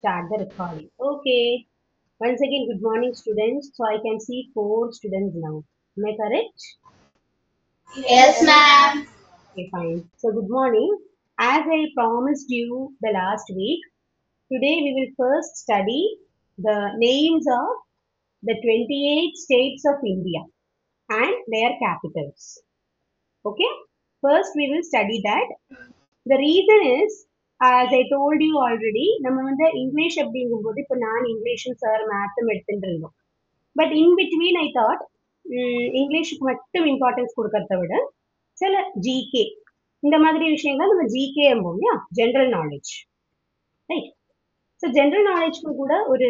Start the recording. Okay. Once again, good morning, students. So I can see four students now. Am I correct? Yes, ma'am. Okay, fine. So good morning. As I promised you the last week, today we will first study the names of the 28 states of India and their capitals. Okay. First, we will study that. The reason is, as I told you already, நம்ம வந்து English அப்படிங்கும்போது இப்போ நான் இங்கிலீஷும் sir மேத்தும் எடுத்துட்டு இருந்தோம். But in between I thought இங்கிலீஷுக்கு மட்டும் இம்பார்ட்டன்ஸ் கொடுக்கறத விட சில ஜிகே இந்த மாதிரி விஷயங்கள் நம்ம ஜிகே என்போம் இல்லையா, general knowledge, right? So general நாலேஜ்க்கு கூட ஒரு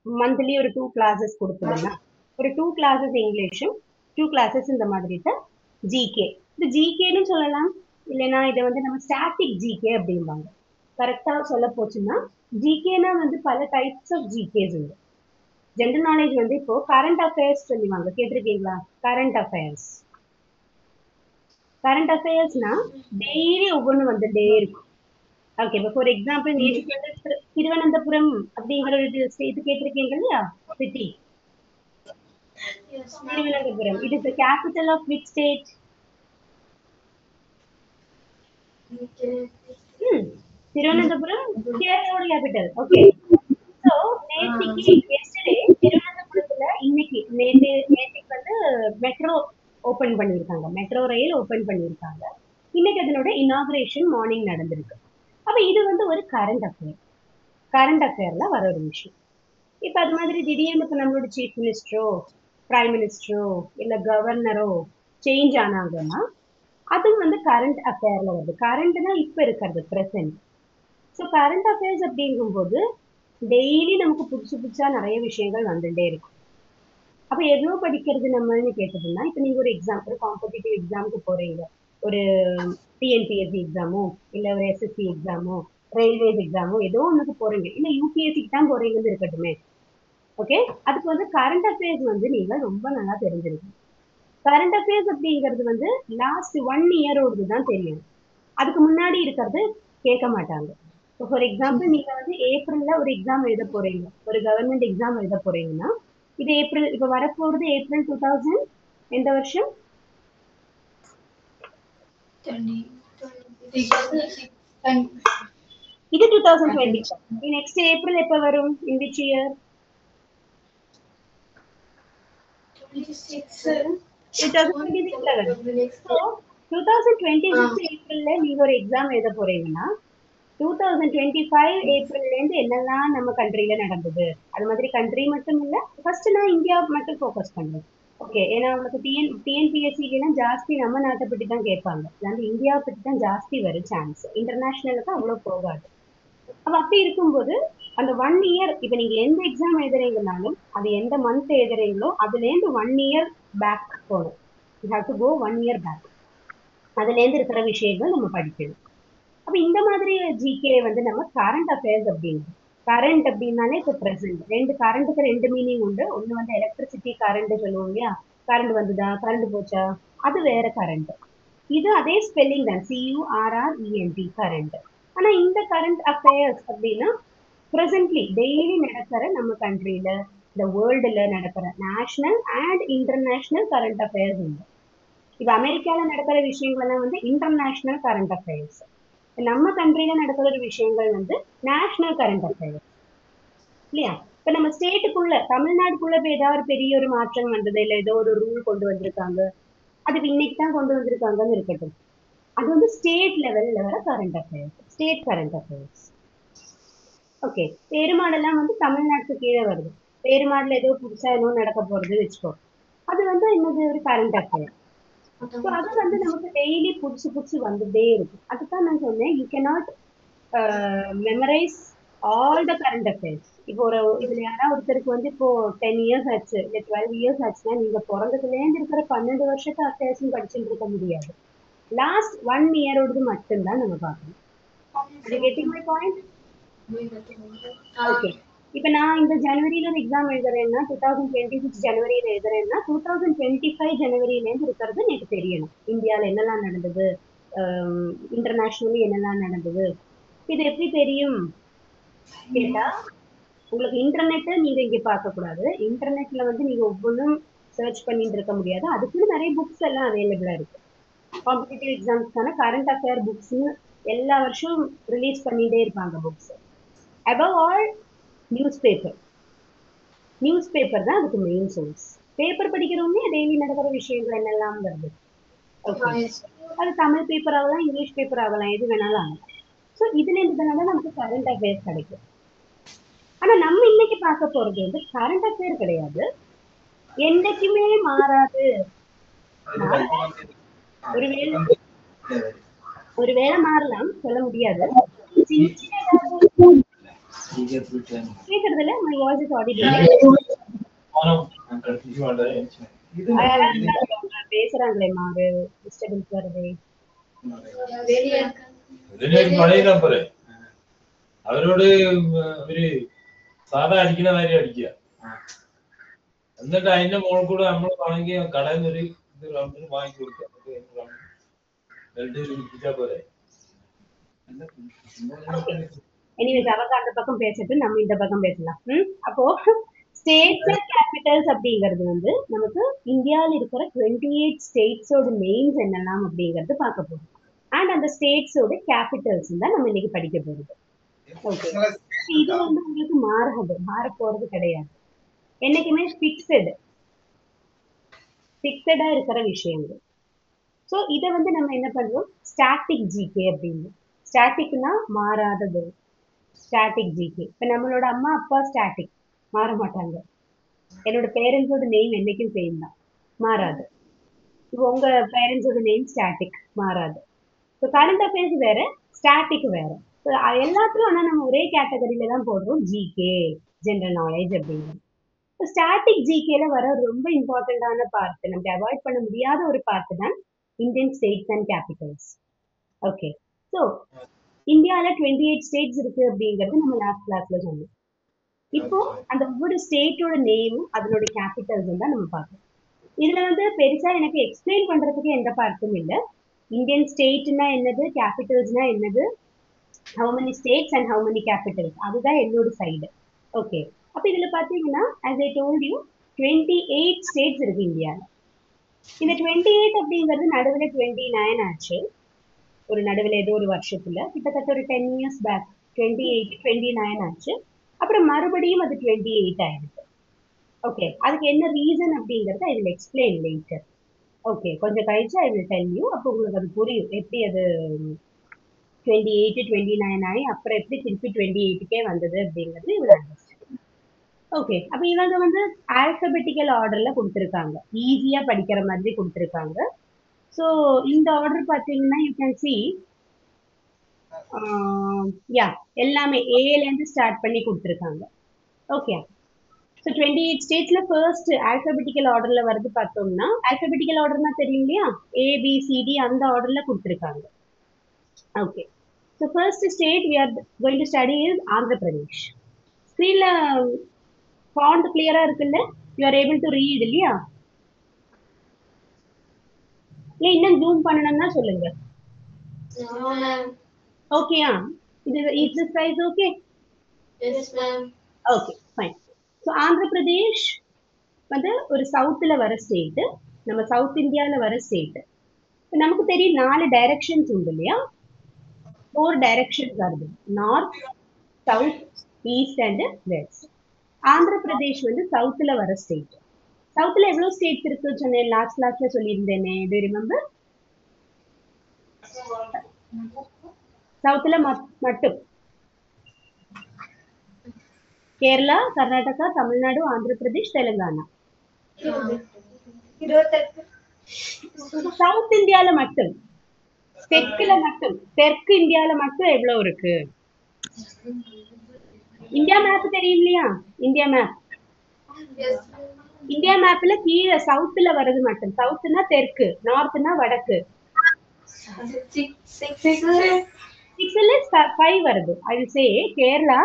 மந்த்லி ஒரு 2 கிளாஸஸ் கொடுத்துருந்தா, ஒரு 2 கிளாஸஸ் இங்கிலீஷும் 2 கிளாஸஸ் இந்த மாதிரி தான் ஜிகே. இது ஜிகேன்னு சொல்லலாம், இல்லைன்னா இதை வந்து நம்ம ஸ்டாட்டிக் ஜிகே அப்படிம்பாங்க. கரெக்டா சொல்ல போச்சுன்னா ஜிகேனா வந்து பல டைப்ஸ் ஆஃப் ஜிகேஸ் உண்டு. ஜென்ரல் நாலேஜ் வந்து இப்போ கரண்ட் அஃபேர்ஸ் சொல்லுவாங்க, கேட்டிருக்கீங்களா? கரண்ட் அஃபேர்ஸ், கரண்ட் அஃபேர்ஸ்னா டெய்லி ஒவ்வொன்று வந்துட்டே இருக்கும். ஓகே, இப்போ ஃபார் எக்ஸாம்பிள் நேற்று வந்து திருவனந்தபுரம் அப்படிங்கிற ஒரு இது கேட்டிருக்கீங்க இல்லையா, city. Yes, ma'am. Thiruvananthapuram, it is the capital of which state? Thiruvananthapuram கேரளாவோட கேபிட்டல். ஓகே. ஸோ நேற்றுக்கு எஸ்டர்டே திருவனந்தபுரத்துல இன்னைக்கு நேற்றுக்கு வந்து மெட்ரோ ஓபன் பண்ணியிருக்காங்க, மெட்ரோ ரயில் ஓபன் பண்ணியிருக்காங்க. இன்னைக்கு அதனோட இனாகுரேஷன் மார்னிங் நடந்திருக்கு. அப்ப இது வந்து ஒரு கரண்ட் அஃபேர், கரண்ட் அஃபேர்ல வர ஒரு விஷயம். இப்ப அது மாதிரி திடீர்னு இப்ப நம்மளோட சீஃப் மினிஸ்டரோ பிரைம் மினிஸ்டரோ இல்ல கவர்னரோ சேஞ்ச் ஆனாங்கன்னா அதுவும் வந்து கரண்ட் அஃபேர்ல வருது. கரண்ட்னா இப்ப இருக்கிறது, பிரசன்ட். ஸோ கரண்ட் அஃபேர்ஸ் அப்படிங்கும்போது டெய்லி நமக்கு புதுசு புதுசா நிறைய விஷயங்கள் வந்துட்டே இருக்கும். அப்ப எவ்வளவு படிக்கிறது நம்மன்னு கேட்டதுன்னா, இப்ப நீங்க ஒரு எக்ஸாம், ஒரு காம்படிட்டிவ் எக்ஸாமுக்கு போறீங்க, ஒரு டிஎன்பிஎஸ்சி எக்ஸாமோ இல்ல ஒரு எஸ்எஸ்சி எக்ஸாமோ ரயில்வேஸ் எக்ஸாமோ ஏதோ ஒண்ணுக்கு போறீங்க, இல்ல யூபிஎஸ்சிக்கு தான் போறீங்கன்னு இருக்கட்டுமே. ஓகே, அதுக்கு வந்து கரண்ட் அஃபேர்ஸ் வந்து நீங்க ரொம்ப நல்லா தெரிஞ்சிருக்கணும். கரண்ட் அஃபேர்ஸ் அப்படிங்கிறது வந்து லாஸ்ட் 1 இயரோடது தான் தெரியும், அதுக்கு முன்னாடி இருக்கிறது கேட்க மாட்டாங்க. இப்போ ஃபார் எக்ஸாம்பிள் நீங்க வந்து ஏப்ரல்ல ஒரு எக்ஸாம் எழுத போறீங்க, ஒரு கவர்மெண்ட் எக்ஸாம் எழுத போறீங்கன்னா, இது ஏப்ரல், இப்ப வரப்போறது ஏப்ரல் 2000 எந்த வருஷம்? 2026. இது 2020. நெக்ஸ்ட் ஏப்ரல் எப்ப வரும்? In which year? 2026ல வரும். ஸோ 2026 ஏப்ரல்ல நீங்க ஒரு எக்ஸாம் எழுத போறீங்கன்னா 2025 ஏப்ரல்ல இருந்து என்னெல்லாம் நம்ம கண்ட்ரில நடந்தது, அது மாதிரி கண்ட்ரி மட்டும் இல்ல, ஃபர்ஸ்ட் நான் இந்தியா மட்டும் ஃபோக்கஸ் பண்றேன். ஓகே, ஏன்னா உங்களுக்கு டிஎன்பிஎஸ்சிலாம் ஜாஸ்தி நம்ம நாட்டை பத்தி தான் கேட்பாங்க, அதாவது இந்தியா பத்தி தான் ஜாஸ்தி வரும் சான்ஸ், இன்டர்நேஷனலுக்கு அவ்வளவு போகாது. அப்ப அப்படி இருக்கும்போது அந்த 1 இயர், இப்ப நீங்க எந்த எக்ஸாம் எழுதுறீங்கனாலும் அது எந்த மந்த் எழுதுறீங்களோ அதுல இருந்து 1 இயர் பேக் போகணும். You have to go 1 year back. அதுல இருந்து இருக்கிற விஷயங்கள் நம்ம படிக்கணும். அப்ப இந்த மாதிரி ஜிகே வந்து நம்ம கரண்ட் அஃபேர்ஸ் அப்படின்னு. கரண்ட் அப்படின்னாலே இப்போ பிரசன்ட். ரெண்டு கரண்ட்டுக்கு ரெண்டு மீனிங் உண்டு. ஒண்ணு வந்து எலக்ட்ரிசிட்டி கரண்ட் சொல்லுவோம் இல்லையா, கரண்ட் வந்துதா கரண்ட் போச்சா, அது வேற கரண்ட். இது அதே ஸ்பெல்லிங் தான், CURRENT, கரண்ட். ஆனா இந்த கரண்ட் அஃபேர்ஸ் அப்படின்னா பிரசன்ட்லி டெய்லி நடக்கிற நம்ம கண்ட்ரில, இந்த வேர்ல்டுல நடக்கிற national and international current affairs உண்டு. இப்ப அமெரிக்கால நடக்கிற விஷயங்கள் எல்லாம் வந்து இன்டர்நேஷனல் கரண்ட் அஃபேர்ஸ். நம்ம கண்ட்ரில நடக்கிற ஒரு விஷயங்கள் வந்து நேஷனல் கரண்ட் அஃபேர்ஸ், இல்லையா? இப்ப நம்ம ஸ்டேட்டுக்குள்ள, தமிழ்நாட்டுக்குள்ள இப்ப ஏதாவது ஒரு பெரிய ஒரு மாற்றம் வந்தது, இல்ல ஏதோ ஒரு ரூல் கொண்டு வந்திருக்காங்க, அது இன்னைக்கு தான் கொண்டு வந்திருக்காங்கன்னு இருக்கட்டும், அது வந்து ஸ்டேட் லெவல்ல வர current affairs, state current affairs. Okay, பெருமாடெல்லாம் வந்து தமிழ்நாட்டுக்கு கீழே வருது. பெருமாடுல ஏதோ புதுசா ஏதோ நடக்க போறது வச்சுக்கோ, அது வந்து இன்னொரு ஒரு கரண்ட் அஃபேர். ஸோ அது வந்து நமக்கு டெய்லி புதுசு புதுசு வந்துட்டே இருக்கும். அதுதான் நான் சொன்னேன், you cannot memorise all the current affairs. இப்போ ஒரு இதுல யாராவது ஒருத்தருக்கு வந்து இப்போ 10 இயர்ஸ் ஆச்சு இல்ல 12 இயர்ஸ் ஆச்சுன்னா நீங்க பிறந்ததுலேருந்து இருக்கிற 12 வருஷத்து அஃபேர்ஸும் படிச்சுட்டு இருக்க முடியாது. லாஸ்ட் 1 இயரோடது மட்டும்தான் நம்ம பார்க்கணும். Getting my point? ஓகே. இப்ப நான் இந்த ஜனவரியில ஒரு எக்ஸாம் எழுதுறேன்னா, 2026 ஜனவரியில எழுதுறேன்னா 2025 ஜனவரியிலேருந்து இருக்கிறது எனக்கு தெரியணும். இந்தியால என்னெல்லாம் நடந்தது, இன்டர்நேஷனலி என்னெல்லாம் நடந்தது. இது எப்படி தெரியும்? கேட்டா உங்களுக்கு இன்டர்நெட் நீங்க இங்க பார்க்க கூடாது. இன்டர்நெட்ல வந்து நீங்க ஒவ்வொன்றும் சர்ச் பண்ணிட்டு இருக்க முடியாது. அதுக்குன்னு நிறைய புக்ஸ் எல்லாம் அவைலபிளா இருக்கு. காம்படிட்டிவ் எக்ஸாம்ஸ்க்கான கரண்ட் அஃபேர் புக்ஸ்னு எல்லா வருஷம் ரிலீஸ் பண்ணிட்டே இருப்பாங்க books. Above all news paper. News paper தான் அதுக்கு மெயின் சோர்ஸ். பேப்பர் படிக்கிறவங்க டெய்லி நடக்கிற விஷயங்கள் என்னெல்லாம் வருது. ஓகே, அது தமிழ் பேப்பர் ஆகலாம், இங்கிலீஷ் பேப்பர் ஆகலாம், எது வேணாலும் ஆகலாம். ஸோ இதுல இருந்ததுனால நமக்கு கரண்ட் அஃபேர்ஸ் கிடைக்கும். ஆனா நம்ம இன்னைக்கு பார்க்க போறது வந்து கரண்ட் அஃபேர் கிடையாது, என்னைக்குமே மாறாது. ஒருவேளை மாறலாம், சொல்ல முடியாது. கேக்குறதுல my voice is audible. பேசுறாங்களே மாறு, டிஸ்டர்பன்ஸ் வருது. അവരോട് ഒരു സാധാ അടിക്കുന്ന മാതിരി അടിക്കുക. എന്നിട്ട് അതിന്റെ മുകളിൽ കൂടെ നമ്മൾ വാങ്ങിയ കടയിൽ നിന്ന് ഒരു ഇത് റൗണ്ടിന് വാങ്ങി കൊടുക്കുക. പോലെ எனிவேஸ் அவங்க அந்த பக்கம் பேசிட்டு நம்ம இந்த பக்கம் பேசலாம். அப்போ ஸ்டேட்ஸ் அண்ட் கேபிட்டல்ஸ் அப்படிங்கிறது வந்து நமக்கு இந்தியாவில் இருக்கிற 28 ஸ்டேட்ஸோட நேம்ஸ் என்னெல்லாம் அப்படிங்கிறது பார்க்க போறோம். அண்ட் அந்த ஸ்டேட்ஸோட கேபிட்டல்ஸ் தான் நம்ம இன்னைக்கு படிக்க போறது. ஓகே, இது வந்து உங்களுக்கு மாற போறது கிடையாது. என்னைக்குமே ஃபிக்ஸடா இருக்கிற விஷயங்கள். ஸோ இதை வந்து நம்ம என்ன பண்றோம், ஸ்டாட்டிக் ஜிகே அப்படின்னு. ஸ்டாட்டிக்னா மாறாதது, ஸ்டாட்டிக் ஜிகே. இப்போ நம்மளோட அம்மா அப்பா ஸ்டாட்டிக், மாற மாட்டாங்க. என்னோட பேரண்ட்ஸோட நேம் என்னைக்கும் சேம் தான், மாறாது. இப்போ உங்க பேரண்ட்ஸோட நேம் ஸ்டாட்டிக், மாறாது. ஸோ கரண்ட் அஃபேர்ஸ் வேற, ஸ்டாட்டிக் வேற. ஸோ எல்லாத்துலையும் ஆனால் நம்ம ஒரே கேட்டகரியில தான் போடுறோம், ஜிகே, ஜென்ரல் நாலேஜ் அப்படிங்கிறது. ஸோ ஸ்டாட்டிக் ஜிகேல வர ரொம்ப இம்பார்ட்டண்டான பார்ட், நமக்கு அவாய்ட் பண்ண முடியாத ஒரு பார்ட் தான் Indian states and Capitals. Okay, so இந்தியாவில் 28 ஸ்டேட்ஸ் இருக்கு அப்படிங்கிறது நம்ம லாஸ்ட் கிளாஸ்ல சொன்னோம். இப்போ அந்த ஒவ்வொரு ஸ்டேட்டோட நேமும் அதனோட கேபிட்டல்ஸ் தான் நம்ம பார்க்கணும். இதுல வந்து பெருசா எனக்கு எக்ஸ்பிளைன் பண்றதுக்கு எந்த பார்ட்டும் இல்லை. இந்தியன் ஸ்டேட்னா என்னது, கேபிட்டல்ஸ்னா என்னது, how many states and how many Capitals, அதுதான் என்னோட சைடு. ஓகே, அப்போ இதுல பாத்தீங்கன்னா as I told you 28 states இருக்கு இந்தியாவில். இந்த 28 அப்படிங்கிறது நடுவில் 29 ஆச்சு. ஒரு நடுவில் ஏதோ ஒரு வருஷத்துல கிட்டத்தட்ட ஒரு 10 years பேக் 28 29 ஆச்சு. அப்புறம் மறுபடியும் அது 28 ஆயிடுச்சு. ஓகே, அதுக்கு என்ன ரீசன் அப்படிங்கறத I will explain later. Okay, கொஞ்சம் கழிச்சு ஐ வில் டெல் யூ. அப்போ உங்களுக்கு அது புரியும் எப்படி அது 28 29 ஆகி அப்புறம் எப்படி திருப்பி 28க்கே வந்தது அப்படிங்கிறது இவ்வளவு அண்டர்ஸ்டாண்ட். ஓகே, அப்ப இவங்க வந்து ஆல்பபெட்டிக்கல் ஆர்டர்ல கொடுத்துருக்காங்க, ஈஸியா படிக்கிற மாதிரி கொடுத்துருக்காங்க. ஸோ இந்த ஆர்டர் பார்த்தீங்கன்னா யூ கேன் சி, யா எல்லாமே ஏலேருந்து ஸ்டார்ட் பண்ணி கொடுத்துருக்காங்க. ஓகே, ஸோ 28 ஸ்டேட்ஸ்ல ஃபர்ஸ்ட் ஆல்பபெட்டிக்கல் ஆர்டர்ல வருது பார்த்தோம்னா, ஆல்பபெட்டிக்கல் ஆர்டர்னா தெரியும் இல்லையா, ஏபிசிடி அந்த ஆர்டர்ல கொடுத்துருக்காங்க. Okay, so first state we are going to study is Andhra Pradesh. ஸ்க்ரீன்ல ஃபாண்ட் கிளியரா இருக்குல்ல, you are able to read இல்லையா? இல்லை இன்னும் ஜூம் பண்ணணும்னா சொல்லுங்க. ஓகேயா, இது size okay? Yes ma'am. Okay fine. So Andhra Pradesh வந்து ஒரு சவுத்துல வர ஸ்டேட், நம்ம சவுத் இந்தியாவில் வர ஸ்டேட். நமக்கு தெரியும் 4 டைரக்ஷன்ஸ் உண்டு இல்லையா, 4 டைரக்ஷன்ஸ் வருது, north, south, east and west. Andhra Pradesh வந்து சவுத்துல வர ஸ்டேட். சவுத்துல எவ்வளவு ஸ்டேட்ஸ் இருக்குன்னு சொன்னேன், லாஸ்ட் கிளாஸ்ல சொல்லியிருந்தேனே, டு யூ ரிமெம்பர்? சவுத்துல மட்டும் கேரளா, கர்நாடகா, தமிழ்நாடு, ஆந்திர பிரதேஷ், தெலுங்கானா. சவுத் இந்தியால மட்டும், தெற்குல மட்டும், தெற்கு இந்தியால மட்டும் எவ்வளவு இருக்கு? இந்தியா மேப் தெரியும் இல்லையா, இந்தியா மேப். இந்தியா மேப்ல கீழே சவுத்துல வர்றது மட்டும், சவுத்னா தெற்கு, நார்த்னா வடக்கு. 5 வருது. I will say Kerala,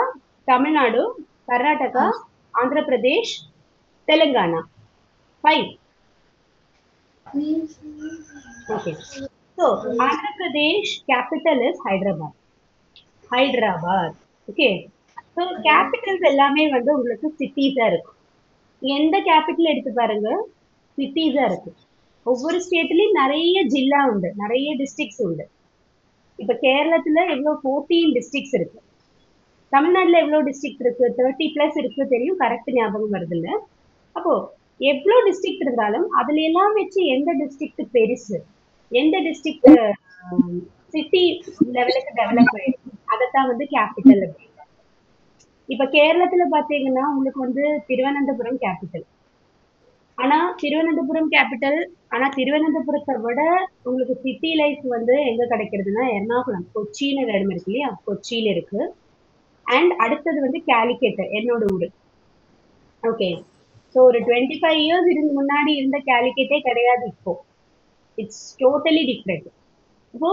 Tamil Nadu, Karnataka, Andhra Pradesh, Telangana. 5. Okay. So Andhra Pradesh capital is Hyderabad. Okay. So Capitals எல்லாமே வந்து உங்களுக்கு சிட்டிஸா இருக்கும். எந்த கேபிட்டல் எடுத்து பாருங்க, சிட்டிஸா இருக்கு. ஒவ்வொரு ஸ்டேட்லயும் நிறைய ஜில்லா உண்டு, நிறைய டிஸ்ட்ரிக்ட்ஸ் உண்டு. இப்ப கேரளத்துல எவ்வளவு 14 டிஸ்ட்ரிக்ட்ஸ் இருக்கு. தமிழ்நாட்டுல எவ்வளவு டிஸ்ட்ரிக்ட் இருக்கு? 30+ இருக்கு தெரியும், கரெக்ட் ஞாபகம் வருது இல்ல. அப்போ எவ்வளவு டிஸ்ட்ரிக்ட் இருந்தாலும் அதுல எல்லாம் வச்சு எந்த டிஸ்ட்ரிக்ட் பெருசு, எந்த டிஸ்ட்ரிக்ட் சிட்டி லெவலுக்கு டெவலப் ஆயிருக்கு, அதைத்தான் வந்து கேபிட்டல் அப்படிங்க. இப்ப கேரளத்துல பாத்தீங்கன்னா உங்களுக்கு வந்து திருவனந்தபுரம் கேபிட்டல். ஆனா திருவனந்தபுரம் கேபிட்டல், ஆனா திருவனந்தபுரத்தை விட உங்களுக்கு சிட்டி லைஃப் வந்து எங்க கிடைக்கிறதுனா எர்ணாகுளம், கொச்சின்னு ஒரு இடம் இருக்கு இல்லையா, கொச்சியில இருக்கு. அண்ட் அடுத்தது வந்து கேலிக்கெட், என்னோட ஊரு. ஓகே, ஸோ ஒரு 25 இயர்ஸ் முன்னாடி இருந்த கேலிக்கெட்டே கிடையாது இப்போ. It's totally different. இப்போ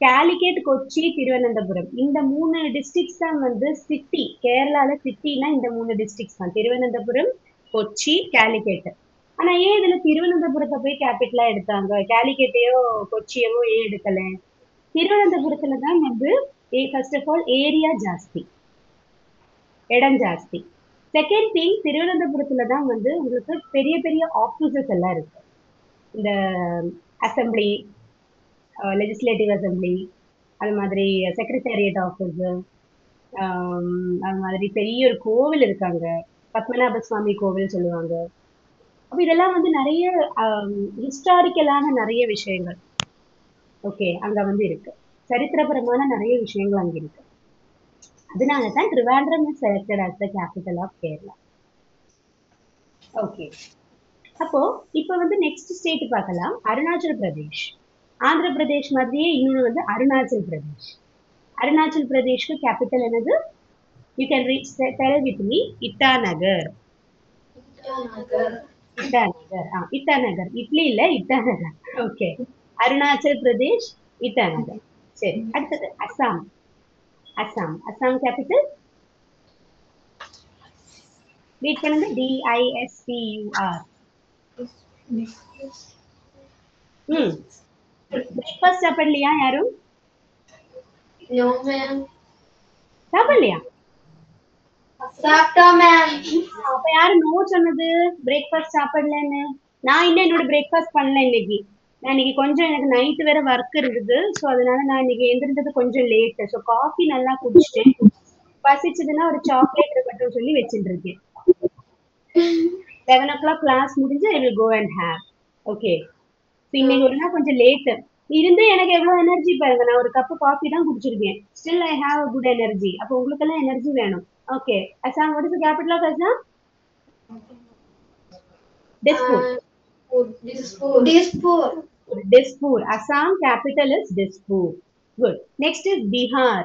கேலிக்கெட், கொச்சி, திருவனந்தபுரம் இந்த 3 டிஸ்ட்ரிக்ட்ஸ் தான் வந்து சிட்டி. கேரளால சிட்டினா இந்த 3 டிஸ்ட்ரிக்ட்ஸ் தான், திருவனந்தபுரம், கொச்சி, கேலிக்கெட். ஆனா ஏன் இதுல திருவனந்தபுரத்தை போய் கேபிட்டலா எடுத்தாங்க, கேலிக்கெட்டையோ கொச்சியவோ ஏன் எடுக்கல? திருவனந்தபுரத்துல தான் வந்து ஃபர்ஸ்ட் ஆஃப் ஆல் ஏரியா ஜாஸ்தி, இடம் ஜாஸ்தி. செகண்ட் திங், திருவனந்தபுரத்துல தான் வந்து உங்களுக்கு பெரிய பெரிய ஆபீசஸ் எல்லாம் இருக்கு. இந்த அசம்பிளி, லெஜிஸ்லேட்டிவ் அசம்பிளி, அது மாதிரி செக்ரட்டேரியட் ஆஃபீஸ், அது மாதிரி பெரிய ஒரு கோவில் இருக்காங்க, பத்மநாப சுவாமி கோவில் சொல்லுவாங்க. அப்ப இதெல்லாம் வந்து நிறைய ஹிஸ்டாரிக்கலான நிறைய விஷயங்கள் ஓகே அங்க வந்து இருக்கு. சரித்திரபரமான நிறைய விஷயங்கள் அங்க இருக்கு. அதனாலதான் Trivandrum is selected as the capital of Kerala. Okay, அப்போ இப்ப வந்து நெக்ஸ்ட் ஸ்டேட் பார்க்கலாம், அருணாச்சல் பிரதேஷ். ஆந்திர பிரதேஷ் மாதிரியே இன்னொன்று வந்து அருணாச்சல் பிரதேஷ். அருணாச்சல் பிரதேஷ்க்கு கேபிட்டல் என்னது? You can reach tell with me. Itanagar. Itanagar, Itanagar, idli இல்ல, இட்டாநகர். ஓகே, அருணாச்சல் பிரதேஷ், இட்டாநகர். சரி, அடுத்தது அசாம். அசாம், அசாம் கேபிட்டல் ரீட் பண்ணுங்க, DISPUR. பிரேக்ஃபாஸ்ட் சாப்பிடலையா யாரும்? No, ma'am. சாப்பிடலையா? சாப்பிட்டோம் மேம். அப்ப யாரு நோ சொன்னது பிரேக்ஃபாஸ்ட் சாப்பிடலன்னு? நான் இன்னும் என்னோட பிரேக்ஃபாஸ்ட் பண்ணல இன்னைக்கு. நான் இன்னைக்கு கொஞ்சம் எனக்கு நைட் வேற ஒர்க் இருந்தது, ஸோ அதனால நான் இன்னைக்கு எந்திரிச்சது கொஞ்சம் லேட். ஸோ காஃபி நல்லா குடிச்சிட்டேன். பசிச்சதுன்னா ஒரு சாக்லேட் இருக்கட்டும் சொல்லி வச்சுட்டு இருக்கேன். 11 o'clock கிளாஸ் முடிஞ்சு I will go and have. Okay, இன்னைக்கு ஒரு நாள் கொஞ்சம் லேட் இருந்து எனக்கு எவ்வளவு எனர்ஜி பாருங்க. நான் ஒரு கப்பு காஃபி தான் குடிச்சிருக்கேன், still I have good energy. அப்போ உங்களுக்கு எல்லாம் எனர்ஜி வேணும். Okay, Assam, what is the capital of Assam? Dispur. Dispur. Dispur. Assam capital is Dispur. Good. Next is Bihar.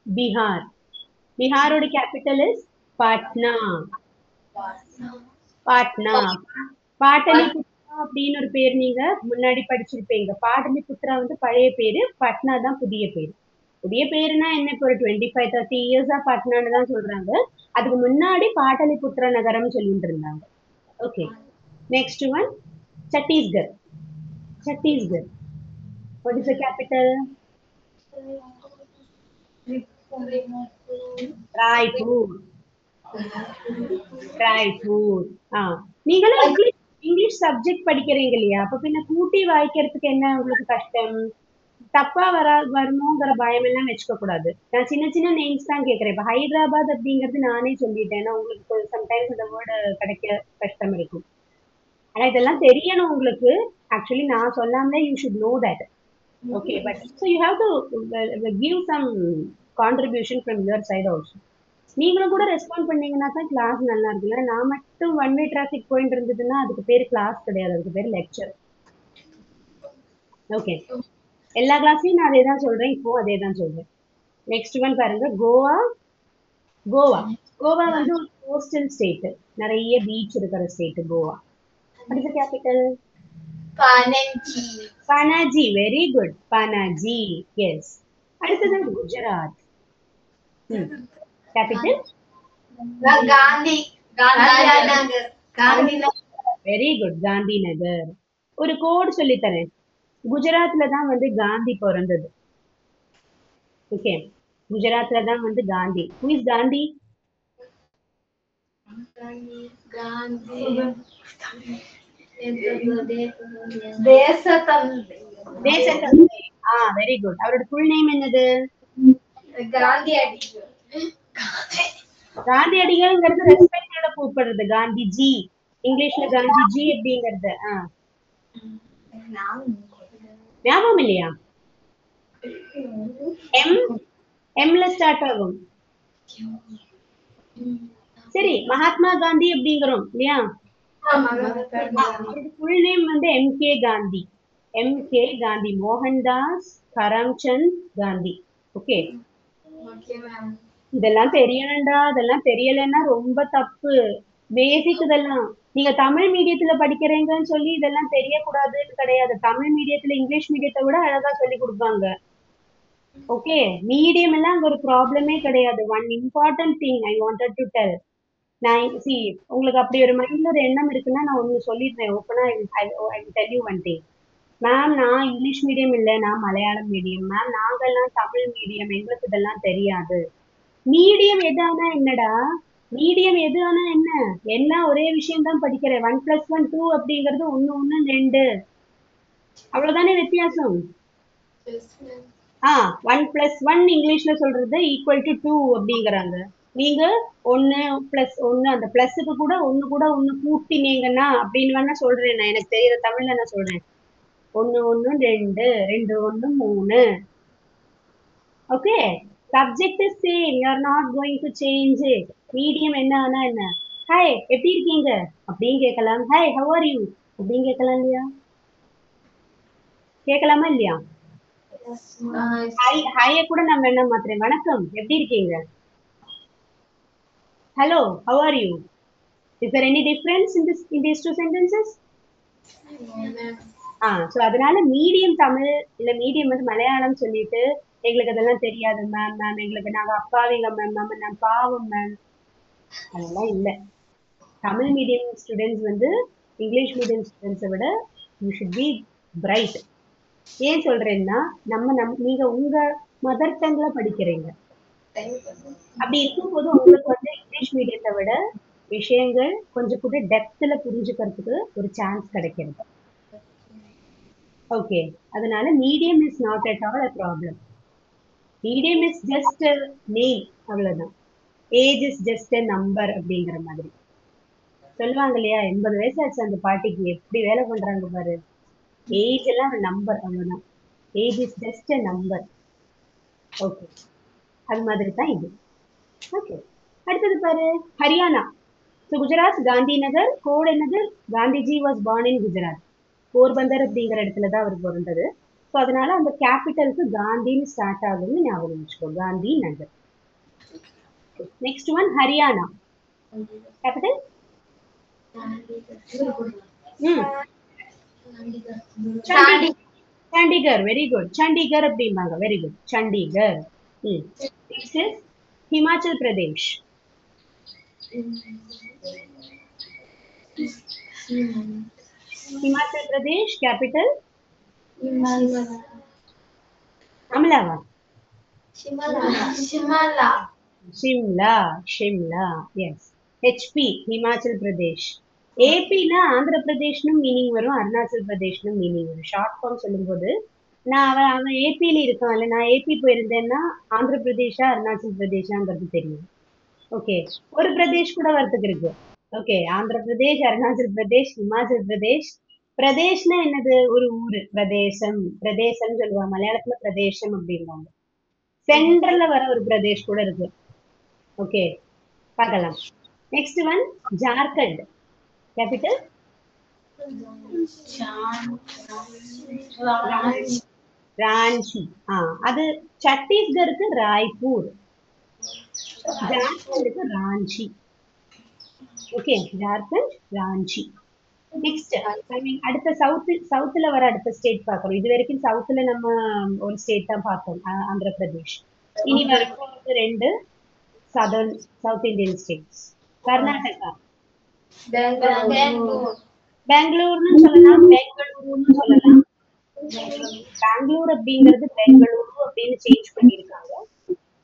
Bihar. Bihar oda capital is Patna. Patna. Pataliputra அப்படின்னு ஒரு பேர் நீங்க முன்னாடி படிச்சிருப்பீங்க. பாடலிபுத்ரா வந்து பழைய பேரு, பட்னா தான் புதிய பேரு. புதிய பேருனா என்ன, இப்போ ஒரு 25-30 இயர்ஸா பட்னான்னு தான் சொல்றாங்க. அதுக்கு முன்னாடி பாட்டலிபுத்ரா நகரம் சொல்லிட்டு இருந்தாங்க. Okay, next one Chhattisgarh. Chhattisgarh. What is the capital? Raipur. Raipur. நீங்களும் இங்கிலீஷ் சப்ஜெக்ட் படிக்கிறீங்க இல்லையா, அப்ப பின்ன கூட்டி வாய்க்கிறதுக்கு என்ன உங்களுக்கு கஷ்டம்? தப்பா வருமோங்கிற பயம் எல்லாம் வச்சுக்க கூடாது. நான் சின்ன சின்ன நேம்ஸ் தான் கேட்கிறேன். இப்ப ஹைதராபாத் அப்படிங்கிறது நானே சொல்லிட்டேன், உங்களுக்கு சம்டைம்ஸ் இந்த வேர்டு கிடைக்க கஷ்டம் இருக்கும். ஆனா இதெல்லாம் தெரியணும் உங்களுக்கு. ஆக்சுவலி நான் சொல்லாமலே you should know that. Okay, but so you have to give some contribution from your side also. நீங்களும் கூட ரெஸ்பாண்ட் பண்ணீங்கன்னா தான் கிளாஸ் நல்லா இருக்குல்ல. நான் மட்டும் ஒன் வே டிராஃபிக் போயிட்டு இருந்ததுன்னா அதுக்கு பேர் கிளாஸ் கிடையாது, அதுக்கு பேர் லெக்சர். ஓகே, எல்லா கிளாஸ்லயும் நான் அதே தான் சொல்றேன், இப்போ அதே தான் சொல்றேன். நெக்ஸ்ட் ஒன் பாருங்க, கோவா. கோவா, கோவா வந்து ஒரு கோஸ்டல் ஸ்டேட், நிறைய பீச் இருக்கிற state Goa. What is the capital? Panaji. Panaji, very good. Panaji, yes. அடுத்தது Gujarat. Capital? Gandhi. Gandhinagar. Gandhinagar. Very good, Gandhinagar. ஒரு கோட் சொல்லி தரேன். குஜராத்ல தான் வந்து காந்தி பிறந்தது. ஓகே, குஜராத்ல தான் வந்து Gandhi. Who is Gandhi? Gandhi தேசத்தந்தை தேசத்தந்தை. Very good. அவரோட ஃபுல் நேம் என்னது? காந்தியடிகள். காந்தியடிகள்ங்கிறது ரெஸ்பெக்டோட கூப்பிடுறது. காந்திஜி இங்கிலீஷ்ல காந்திஜி அப்படிங்கிறது. ஞாபகம் இல்லையா? எம்ல ஸ்டார்ட் ஆகும். சரி, மகாத்மா காந்தி அப்படிங்கிறோம் இல்லையா? ஃபுல் நேம் வந்து MK. Gandhi. MK. Gandhi, Mohandas Karamchand Gandhi. Okay, இதெல்லாம் தெரியணும்டா. இதெல்லாம் தெரியலன்னா ரொம்ப தப்பு. பேசிக் இதெல்லாம். நீங்க தமிழ் மீடியத்துல படிக்கிறீங்கன்னு சொல்லி இதெல்லாம் தெரியக்கூடாதுன்னு கிடையாது. தமிழ் மீடியத்துல இங்கிலீஷ் மீடியத்தை விட அழகா சொல்லி கொடுப்பாங்க. ஓகே, மீடியம் எல்லாம் அங்க ஒரு ப்ராப்ளமே கிடையாது. One important thing I wanted to tell. நான் உங்களுக்கு அப்படி ஒரு மைண்ட்ல ஒரு எண்ணம் இருக்குன்னா நான் ஒண்ணு சொல்லிடுறேன் ஓப்பனா. I tell you one thing. Ma'am, நான் இங்கிலீஷ் மீடியம் இல்லை, நான் மலையாளம் மீடியம். மேம், நாங்கெல்லாம் தமிழ் மீடியம், எங்களுக்கு இதெல்லாம் தெரியாது. மீடியம் எதானா என்னடா? மீடியம் எது ஆனா என்ன? எல்லாம் ஒரே விஷயம் தான் படிக்கிறேன். 1+1 2 அப்படிங்கிறது 1 1 2 அவ்வளவுதானே வித்தியாசம். 1+1 இங்கிலீஷ்ல சொல்றது ஈக்குவல் டு 2 அப்படிங்கிறாங்க. நீங்க 1+1 அந்த பிளஸுக்கு கூட ஒண்ணு கூட்டினீங்கன்னா அப்படின்னு வேணா சொல்றேன். நான் எனக்கு தெரியற தமிழ்ல நான் சொல்றேன். 1 1 2 2 1 3. Okay, subject is same. You are not going to change it. Medium என்ன ஆனா என்ன? ஹாய், எப்படி இருக்கீங்க அப்படின்னு கேட்கலாம். ஹாய், how are you அப்படின்னு கேட்கலாம் இல்லையா? கேட்கலாமா இல்லையா? ஹாய கூட நம்ம என்ன மாத்திரம் வணக்கம், எப்படி இருக்கீங்க? Hello, how are you? Is there any difference in these two sentences? So அதனால மீடியம் தமிழ் இல்ல மீடியம் வந்து மலையாளம் சொல்லிட்டு எங்களுக்கு அதெல்லாம் தெரியாது மேம், எங்களுக்கு நாங்க அப்பாவிங்க மேம், நான் பாவம் மேம், அதெல்லாம் இல்ல. தமிழ் மீடியம் ஸ்டூடெண்ட்ஸ் வந்து இங்கிலீஷ் மீடியம் ஸ்டூடெண்ட்ஸை விட யூ ஷுட் பி பிரைட். ஏன் சொல்றேன்னா நீங்க உங்க மதர் டங்ல படிக்கிறீங்க. அப்படி இருக்கும்போது உங்களுக்கு வந்து இங்கிலீஷ் மீடியத்தை விட விஷயங்கள் கொஞ்சம் கூட டெப்த்ல புரிஞ்சுக்கிறதுக்கு ஒரு சான்ஸ் கிடைக்கிறது. ஓகே, அதனால medium is not at all a problem. Medium is just name, அவ்வளவுதான். Age is just a number அப்படிங்கிற மாதிரி சொல்லுவாங்க இல்லையா? 80 வயசு ஆச்சு அந்த பாட்டிக்கு, எப்படி வேலை பண்றாங்க பாரு. ஏஜ் எல்லாம் ஒரு நம்பர், அவ்வளவுதான். Age is just a number. Okay, அது மாதிரி தான் இது. ஓகே, அடுத்தது பாரு, ஹரியானா. ஸோ குஜராத், காந்தி நகர். கோட் என்னது? Gandhiji was born in Gujarat. Porbandar அப்படிங்கிற இடத்துல தான் அவர் பிறந்தது. ஸோ அதனால அந்த கேபிட்டலுக்கு காந்தின்னு ஸ்டார்ட் ஆகுதுன்னு ஞாபகம் வச்சுக்கோ, Gandhi Nagar. Next one Haryana. Capital Chandigarh. Very good. Chandigarh அப்படிம்பாங்க. Very good, Chandigarh. Next is Himachal Pradesh. Himachal Pradesh capital அமலாவா? ஷிம்லா. Yes, HP Himachal Pradesh. ஏபினா ஆந்திர பிரதேஷ்னும் மீனிங் வரும், அருணாச்சல் பிரதேஷ்னும் மீனிங் வரும். ஷார்ட் ஃபார்ம் சொல்லும்போது அவன் ஏபியில இருக்கான்ல, நான் ஏபி போயிருந்தேன்னா ஆந்திர பிரதேஷா அருணாச்சல் பிரதேஷாங்கிறது தெரியும். ஓகே, ஒரு பிரதேஷ் கூட வரத்துக்கு இருக்கு. ஓகே, ஆந்திர பிரதேஷ், அருணாச்சல் பிரதேஷ், ஹிமாச்சல் பிரதேஷ். பிரதேஷ்னா என்னது? ஒரு ஊரு. பிரதேசம் சொல்லுவாங்க. மலையாளத்துல பிரதேசம் அப்படின்வாங்க. சென்ட்ரல்ல வர ஒரு பிரதேஷ் கூட இருக்கு. ஓகே, பார்க்கலாம். Next one Jharkhand. Capital Ranchi. அது சத்தீஸ்கருக்கு ராய்ப்பூர், ஜார்க்கண்டுக்கு ராஞ்சி. ஓகே, ஜார்க்கண்ட், ராஞ்சி. நெக்ஸ்ட் அடுத்த சவுத்துல வர அடுத்த ஸ்டேட் பார்க்கணும். இது வரைக்கும் சவுத்துல நம்ம ஒரு ஸ்டேட் தான் பார்த்தோம், ஆந்திர பிரதேஷ். இனி வரப்போறது 2 சவுத் இந்தியன் ஸ்டேட்ஸ். கர்நாடகா. பெங்களூர்னு சொல்லலாம், பெங்களூருன்னு சொல்லலாம். பெங்களூர் அப்படிங்கிறது பெங்களூரு அப்படின்னு சேஞ்ச் பண்ணிருக்காங்க.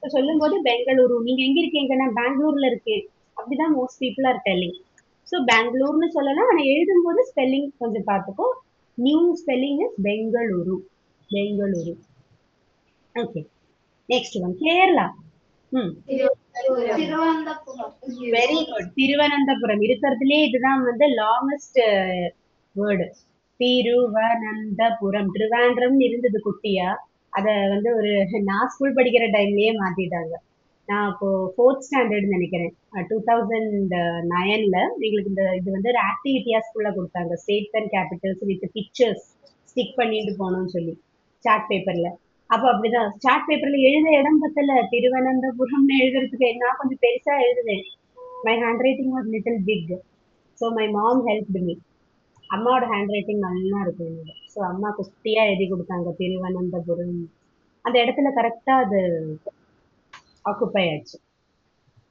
சொல்லும் போது பெங்களூரு. நீங்க எங்க இருக்கீங்கன்னா பெங்களூர்ல இருக்கேன் அப்படிதான் most people are telling. So பெங்களூர்னு சொல்லலாம். ஆனா எழுதும்போது ஸ்பெல்லிங் கொஞ்சம் பார்த்துக்கோ. New spelling is Bengaluru. Bengaluru. Okay. Next one Kerala. Thiruvananthapuram. Very good. Thiruvananthapuram இருக்கிறதுலே இதுதான் வந்து லாங்கஸ்ட் வேர்டு. திருவனந்தபுரம். திருவாண்டம் இருந்தது குட்டியா. அத வந்து ஒரு நான் ஸ்கூல் படிக்கிற டைம்லயே மாத்திட்டாங்க. நான் அப்போ 4th ஸ்டாண்டர்ட் நினைக்கிறேன். 2009ல எங்களுக்கு இது வந்து ஒரு ஆக்டிவிட்டியா ஸ்கூல்ல கொடுத்தாங்க. States and Capitals with pictures stick பண்ணிட்டு போகணும்னு சொல்லி சார்ட் பேப்பர்ல. அப்ப அப்படிதான் சார்ட் பேப்பர்ல எழுத இடம் பத்தல. திருவனந்தபுரம்னு எழுதுறதுக்கு நான் கொஞ்சம் பெருசா எழுதுவேன். My hand writing was little big. So my mom helped me. அம்மாவோட ஹேண்ட் ரைட்டிங் நல்லா இருக்கும் என்னோட. ஸோ அம்மா குட்டியா எழுதி கொடுத்தாங்க திருவனந்தபுரம். அந்த இடத்துல கரெக்டா அது ஆக்குப்பை ஆச்சு.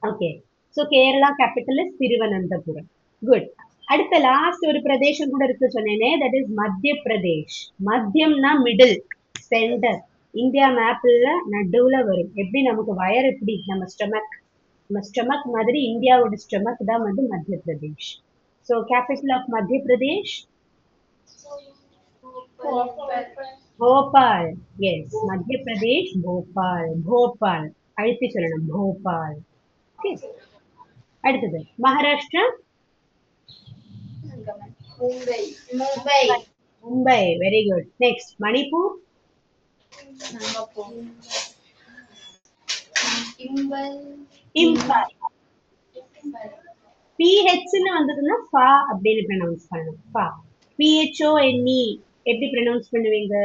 Okay. So Kerala capital is Thiruvananthapuram. Good. அடுத்த லாஸ்ட் ஒரு பிரதேசம் கூட இருக்கு சொன்னேனே, தட் இஸ் மத்திய பிரதேஷ். மத்தியம்னா மிடில், சென்டர். இந்தியா மேப்ல நடுவுல வரும். எப்படி நமக்கு வயர் எப்படி நம்ம ஸ்டொமக் மாதிரி இந்தியாவோட ஸ்டொமக் தான் வந்து மத்திய பிரதேஷ். ஸோ கேபிட்டல் ஆஃப் மத்திய பிரதேஷ் போபால். எஸ், மத்திய பிரதேஷ் போபால். போபால் அழுத்தி சொல்லணும், போபால். அடுத்தது Maharashtra. Mumbai. Mumbai. Very good. Next Manipur. Imphal. பிஹெச்னு வந்ததுன்னா ஃபா அப்படின்னு ப்ரொனவுன்ஸ் பண்ணணும். ஃபா. பிஹெச்ஓஎன்இ எப்படி ப்ரொனவுன்ஸ் பண்ணுவீங்க?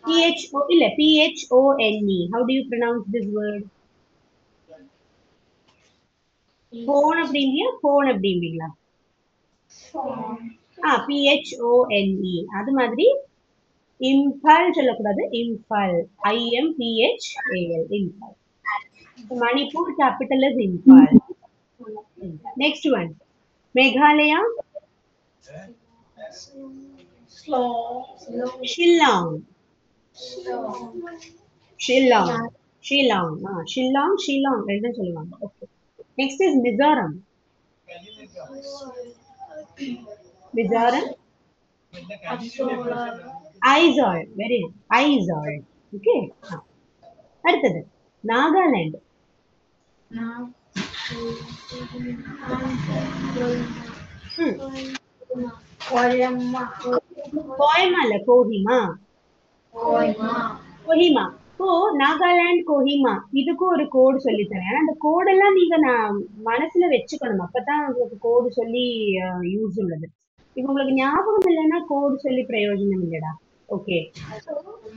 பிஹெச்ஓ இல்ல, P H O N E. How do you pronounce this word? Phone அப்படிங்க, போன் அப்படிங்களா? பிஹெச்ஓஎன்இ. அது மாதிரி இம்பால் சொல்லக்கூடாது, Imphal. IMPHAL. Imphal. Manipur capital is Imphal. Next one Meghalaya. Shillong. Shillong. Shillong. Shillong, Shillong ரெண்டும் சொல்லுவாங்க. Okay. Next is Mizoram. Mizoram. Aizawl. Very good. Aizawl. Okay. அடுத்தது நாகாலாந்து. கோயமா இல்ல, கோஹிமா. கோஹிமா. இப்போ நாகாலாந்து கோஹிமா இதுக்கும் ஒரு கோடு சொல்லி தரேன். அந்த கோடெல்லாம் நீங்க நான் மனசுல வச்சுக்கணும். அப்பதான் உங்களுக்கு கோடு சொல்லி யூஸ் உள்ளது. இப்ப உங்களுக்கு ஞாபகம் இல்லைன்னா கோடு சொல்லி பிரயோஜனம் இல்லடா. ஓகே.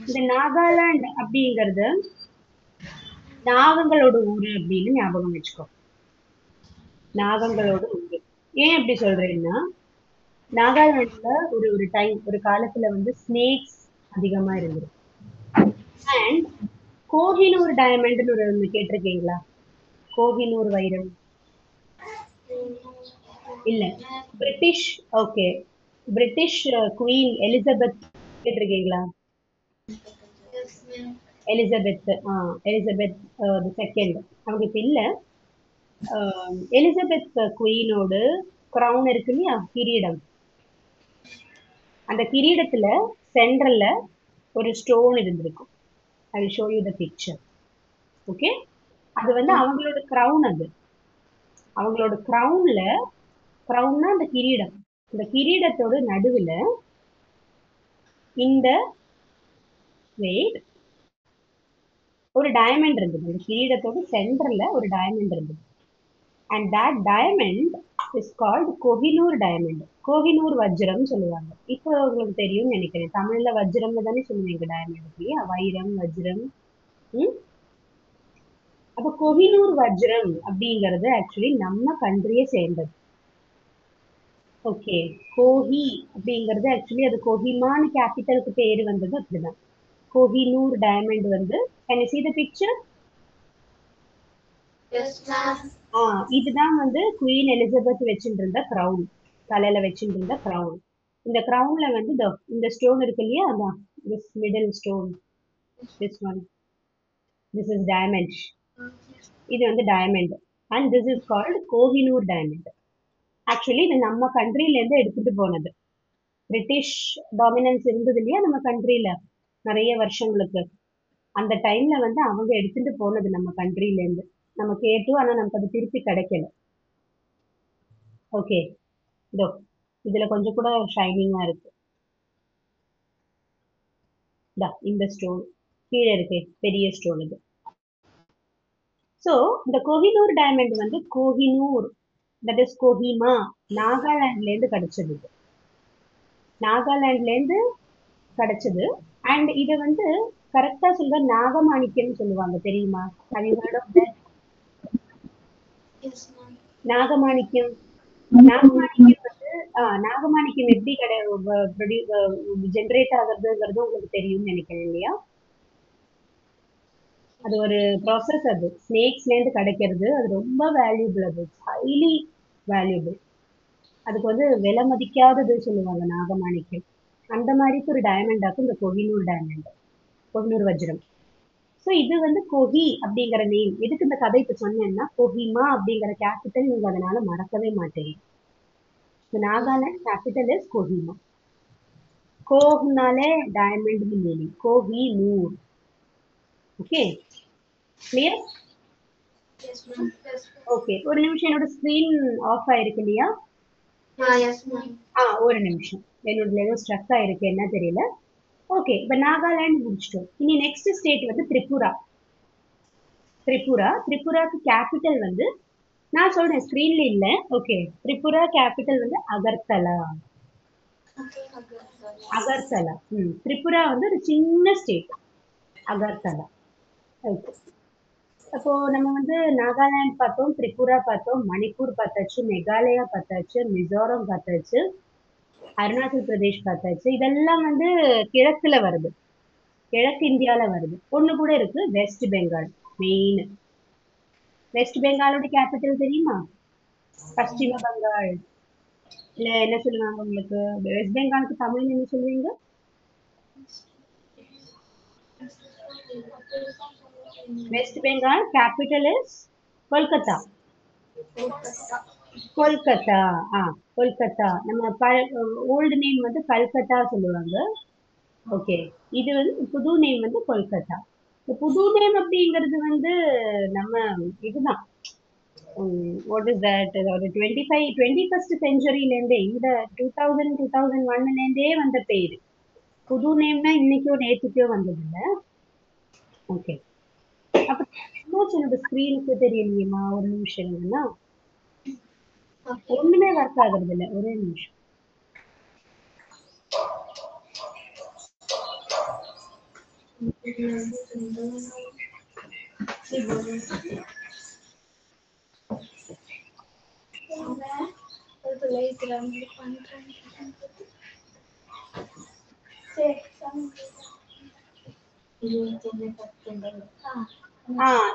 இந்த நாகாலாந்து அப்படிங்கறது நாகங்களோட ஊரு அப்படின்னு ஞாபகம் வச்சுக்கோ. நாகங்களோட ஊரு. ஏன் அப்படி சொல்றேன்னா, நாகாலாந்துல ஒரு காலத்துல வந்து ஸ்னேக்ஸ் அதிகமா இருந்தது. அண்ட் கோஹினூர் டைமண்ட்னு ஒன்று கேட்டிருக்கீங்களா? கோஹினூர் வைரம் இல்ல, British. Okay. British queen Elizabeth கேட்டிருக்கீங்களா? Elizabeth second. அவங்க இப்ப இல்ல. எலிசபெத் குவீனோட கிரவுன் இருக்கு இல்லையா, கிரீடம். அந்த கிரீடத்துல சென்ட்ரல்ல ஒரு ஸ்டோன் இருந்திருக்கும். I will show you the picture. Okay. அது வந்து அவங்களோட கிரவுன். அது அவங்களோட கிரவுன்னா அந்த கிரீடம். இந்த கிரீடத்தோட நடுவுல இந்த ஒரு டைமண்ட் இருந்தது. அந்த கிரீடத்தோட சென்டர்ல ஒரு டைமண்ட் இருந்தது. And that diamond is called Kohinoor diamond. Kohinoor வஜ்ரம் சொல்லுவாங்க. இப்போ உங்களுக்கு தெரியும் நினைக்கிறேன். தமிழ்ல வஜ்ரம் தானே சொல்லுவீங்க டைமண்ட் இல்லையா? வைரம், வஜ்ரம். அப்ப கோஹினூர் வஜ்ரம் அப்படிங்கிறது ஆக்சுவலி நம்ம கண்ட்ரியை சேர்ந்தது. ஓகே. கோஹி அப்படிங்கிறது ஆக்சுவலி அது கோஹிமான்னு கேபிட்டலுக்கு பேரு வந்தது அப்படிதான். கோஹினூர் டைமண்ட் வந்து, can you see the picture? இதுதான் வந்து குவீன் எலிசபெத் வச்சுட்டு இருந்த கிரவுன். தலையில வச்சுட்டு இருந்த கிரவுன். இந்த கிரவுன்ல வந்து இந்த ஸ்டோன் இருக்கு இல்லையா, அதான் this middle stone, this one, this is diamond. இது வந்து diamond. And this is called Kohinoor diamond. Actually இது நம்ம கண்ட்ரில இருந்து எடுத்துட்டு போனது. பிரிட்டிஷ் டாமினன்ஸ் இருந்தது இல்லையா நம்ம கண்ட்ரில நிறைய வருஷங்களுக்கு. அந்த டைம்ல வந்து அவங்க எடுத்துட்டு போனது நம்ம கண்ட்ரில இருந்து. நம்ம கேட்டோம், ஆனா நமக்கு அது திருப்பி கிடைக்கல. ஓகே, இதோ இதுல கொஞ்சம் கூட ஷைனிங்கா இருக்கு. இந்த ஸ்டோன் கீழே இருக்கு, பெரிய ஸ்டோன் இது. ஸோ இந்த கோஹினூர் டைமண்ட் வந்து கோஹினூர், தட் இஸ் கோஹிமா, நாகாலாண்ட்ல இருந்து கிடைச்சது. நாகாலாண்ட்ல இருந்து கிடைச்சது. அண்ட் இதை வந்து கரெக்டா சொல்ற நாகமாணிக்கம் சொல்லுவாங்க, தெரியுமா? நாகமாணிக்கம். நாகமாணிக்கம் வந்து நாகமாணிக்கம் எப்படி ஜென்ரேட் ஆகுறதுங்கிறது உங்களுக்கு தெரியும்னு நினைக்கிறேன் இல்லையா? அது ஒரு ப்ராசஸ். அது ஸ்னேக்ஸ்ல இருந்து கிடைக்கிறது. அது ரொம்ப வேல்யூபிள். அது ஹைலி வேல்யூபிள். அதுக்கு வந்து விலை மதிக்காதது சொல்லுவாங்க நாகமாணிக்கம். அந்த மாதிரி ஒரு டைமண்டாக்கும் இந்த கோஹினூர் டைமண்ட், கோஹினூர் வஜ்ரம். ஸோ இது வந்து கோஹி அப்படிங்கிற நேம். எதுக்கு இந்த கதை இப்ப சொன்னேன்னா, கோஹிமா அப்படிங்கிற கேபிட்டல் நீங்க அதனால மறக்கவே மாட்டீங்க. Nagaland capital is Kohima. கோஹ்னாலே diamond meaning, Kohinoor. Okay, clear? Okay, ஒரு நிமிஷம், என்னோட ஸ்கிரீன் ஆஃப் ஆயிருக்கு இல்லையா? ஒரு நிமிஷம், என்னோட ஏதோ ஸ்ட்ரக் ஆயிருக்கு, என்ன தெரியல. ஓகே, இப்ப நாகாலாந்து முடிச்சிட்டோம். இனி நெக்ஸ்ட் ஸ்டேட் வந்து திரிபுரா. திரிபுராக்கு கேபிட்டல் வந்து நான் சொல்றேன், ஸ்கிரீன்ல இல்ல. ஓகே, திரிபுரா கேபிட்டல் வந்து அகர்தலா. அகர்தலா. திரிபுரா வந்து ஒரு சின்ன ஸ்டேட், அகர்தலா. ஓகே, அப்போ நம்ம வந்து நாகாலாந்து பார்த்தோம், திரிபுரா பார்த்தோம், மணிப்பூர் பார்த்தாச்சு, மேகாலயா பார்த்தாச்சு, மிசோரம் பார்த்தாச்சு, அருணாச்சல் பிரதேஷ் பார்த்தாச்சு. இதெல்லாம் வந்து கிழக்குல வருது, கிழக்கு இந்தியால வருது. ஒண்ணு கூட இருக்கு, வெஸ்ட் பெங்கால். மெயின் வெஸ்ட் பெங்காலோட கேபிட்டல் தெரியுமா? பশ্চিಮ பெங்கால். இல்ல என்ன சொல்லுவாங்க உங்களுக்கு? வெஸ்ட் பெங்காலுக்கு தமிழ் என்ன சொல்லுவீங்க? West Bengal capital is Kolkata. Kolkata. Kolkata. நம்ம ஓல்டு நேம் வந்து கல்கத்தா சொல்லுவாங்க. ஓகே, இது வந்து புது நேம் வந்து கொல்கத்தா. இந்த புது நேம் அப்படிங்கிறது வந்து நம்ம இதுதான், வாட் இஸ் தட், ஒரு 21st செஞ்சுரியிலேருந்தே, இந்த 2001லேருந்தே வந்த பேரு. புது நேம்னா இன்னைக்கோ நேற்றுக்கோ வந்தது இல்லை. ஓகே, அப்ப என்னோட ஸ்கிரீனுக்கு தெரியலையேம்மா, ஒரு நிமிஷம் இல்லைன்னா ஒண்ணுமே ஒர்க் ஆகுறது இல்லை, ஒரே நிமிஷம்.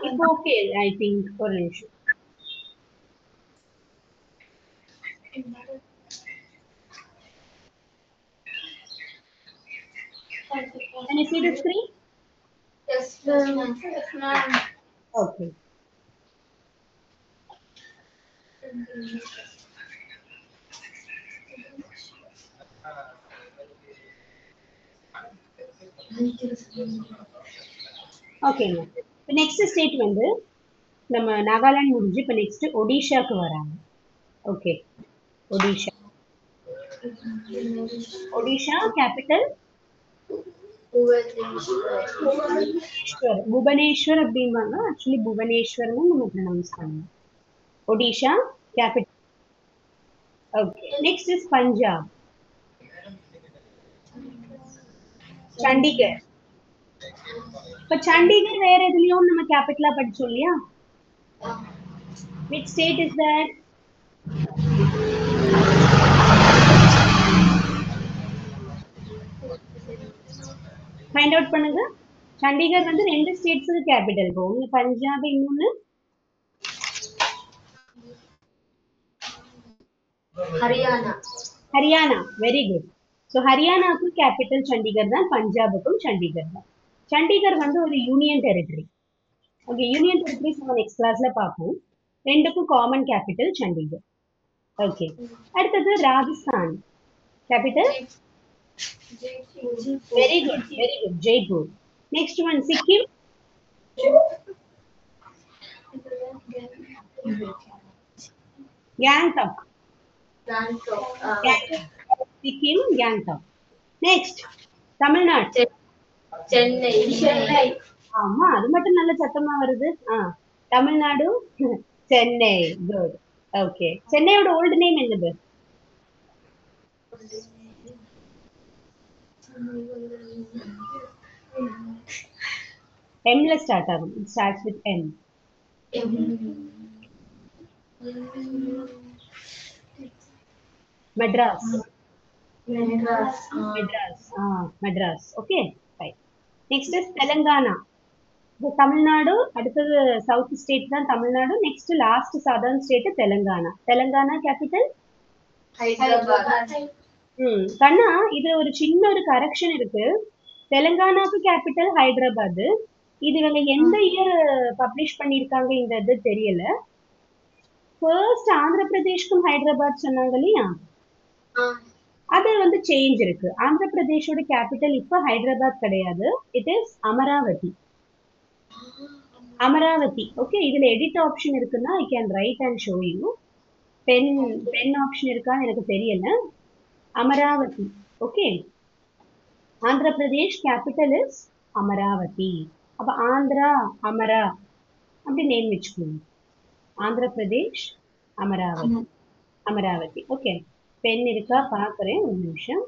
இப்போ ஓகே, ஐ திங்க். ஒரு நிமிஷம். Can you see the screen? Yes, ma'am. Okay. ஓகேங்க, இப்போ நெக்ஸ்ட் ஸ்டேட் வந்து நம்ம நாகாலாந்து முடிஞ்சு இப்போ நெக்ஸ்ட் ஒடிஷாக்கு வராங்க. ஓகே, ஒடிஷா. ஒடிஷா கேபிட்டல் புவனேஸ்வர் அப்படிம்பாங்க. ஆக்சுவலி புவனேஸ்வர்னு நம்ம ப்ரொனவுன்ஸ் பண்ணணும். Odisha capital. Okay, next is Punjab. Chandigarh. இப்ப சண்டிகர் வேற எதுலயும் நம்ம கேபிட்டலா படிச்சோம் இல்லையா? Which state is that? Find out பண்ணுங்க. சண்டிகர் வந்து 2 ஸ்டேட்ஸ்க்கு கேபிட்டல். ஒன்னு பஞ்சாப், இன்னொன்னு Haryana. Haryana. Very good. So ஹரியானாவுக்கும் கேபிட்டல் சண்டிகர் தான், பஞ்சாபுக்கும் சண்டிகர் தான். சண்டிகர் வந்து ஒரு union territory. Okay, union territories நம்ம நெக்ஸ்ட் கிளாஸ்ல பார்ப்போம். ரெண்டுக்கும் காமன் கேபிட்டல் சண்டிகர். ஓகே, அடுத்தது Rajasthan capital. Very good, very good, Jaipur. Next one Sikkim. Gangtok. Sikkim, Gangtok. Next Tamil Nadu. Chennai. ஆமா, அது மட்டும் நல்ல சத்தமா வருது. தமிழ்நாடு, சென்னை. குட். ஓகே, சென்னையோட ஓல்டு நேம் என்னது? எம்ல ஸ்டார்ட் ஆகும். It starts with M. Madras. Madras. Okay, right. Next is Telangana. Tamil Nadu அடுத்தது சவுத் ஸ்டேட் தான் Tamil Nadu. Next last southern state Telangana. Telangana capital Hyderabad. கண்ணா, இது ஒரு சின்ன ஒரு கரெக்ஷன் இருக்கு. தெலுங்கானாக்கு கேபிட்டல் ஹைதராபாத். இது இவங்க எந்த இயர் பப்ளிஷ் பண்ணிருக்காங்க இந்த இது தெரியல. ஃபர்ஸ்ட் ஆந்திர பிரதேஷ்க்கும் ஹைதராபாத் சொன்னாங்க இல்லையா, அது வந்து சேஞ்ச் இருக்கு. ஆந்திர பிரதேஷோட கேபிட்டல் இப்ப ஹைதராபாத் கிடையாது. It is Amaravati. Amaravati. Okay, இதுல எடிட் ஆப்ஷன் இருக்குன்னா I can write and show you. Pen option இருக்கான்னு எனக்கு தெரியல. Amaravati. Okay, Andhra Pradesh capital is Amaravati. அப்ப ஆந்திரா அமரா அப்படி நேம் வச்சுக்கோங்க. ஆந்திர பிரதேஷ் அமராவதி. அமராவதி. ஓகே, பென் இருக்கா பாக்குறேன், ஒரு நிமிஷம்.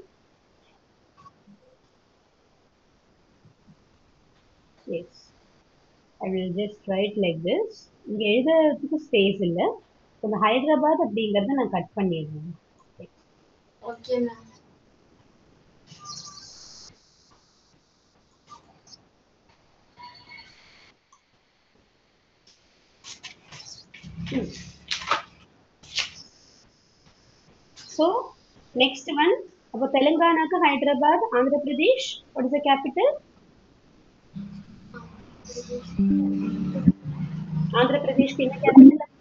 Yes, I will just write like this. இங்க எழுதுறதுக்கு ஸ்பேஸ் இல்ல. இந்த ஹைதராபாத் அப்படிங்கறத நான் கட் பண்ணிடுறேன். Okay ma'am. So next one, அப்போ தெலுங்கானாக்கு Hyderabad, Andhra Pradesh, what is the capital? Andhra பிரதேஷ்க்கு என்ன கேபிட்டல்?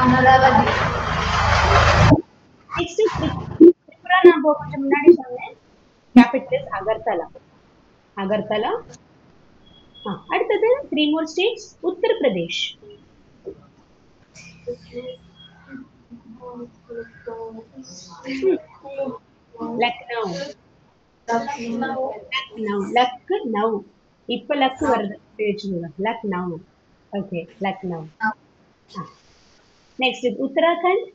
அமராவதி. நெக்ஸ்ட் திரிபுரா. நான் கொஞ்சம் முன்னாடி சொன்னேன், கேபிட்டல் இஸ் அகர்தலா. அகர்தலா. அடுத்தது 3 more states. உத்தர் பிரதேஷ். லக்னோ. லக்னோ. இப்ப லக்கு வருது பேச்சுங்க. லக்னோ. ஓகே, லக்னோ. நெக்ஸ்ட் உத்தராகண்ட்.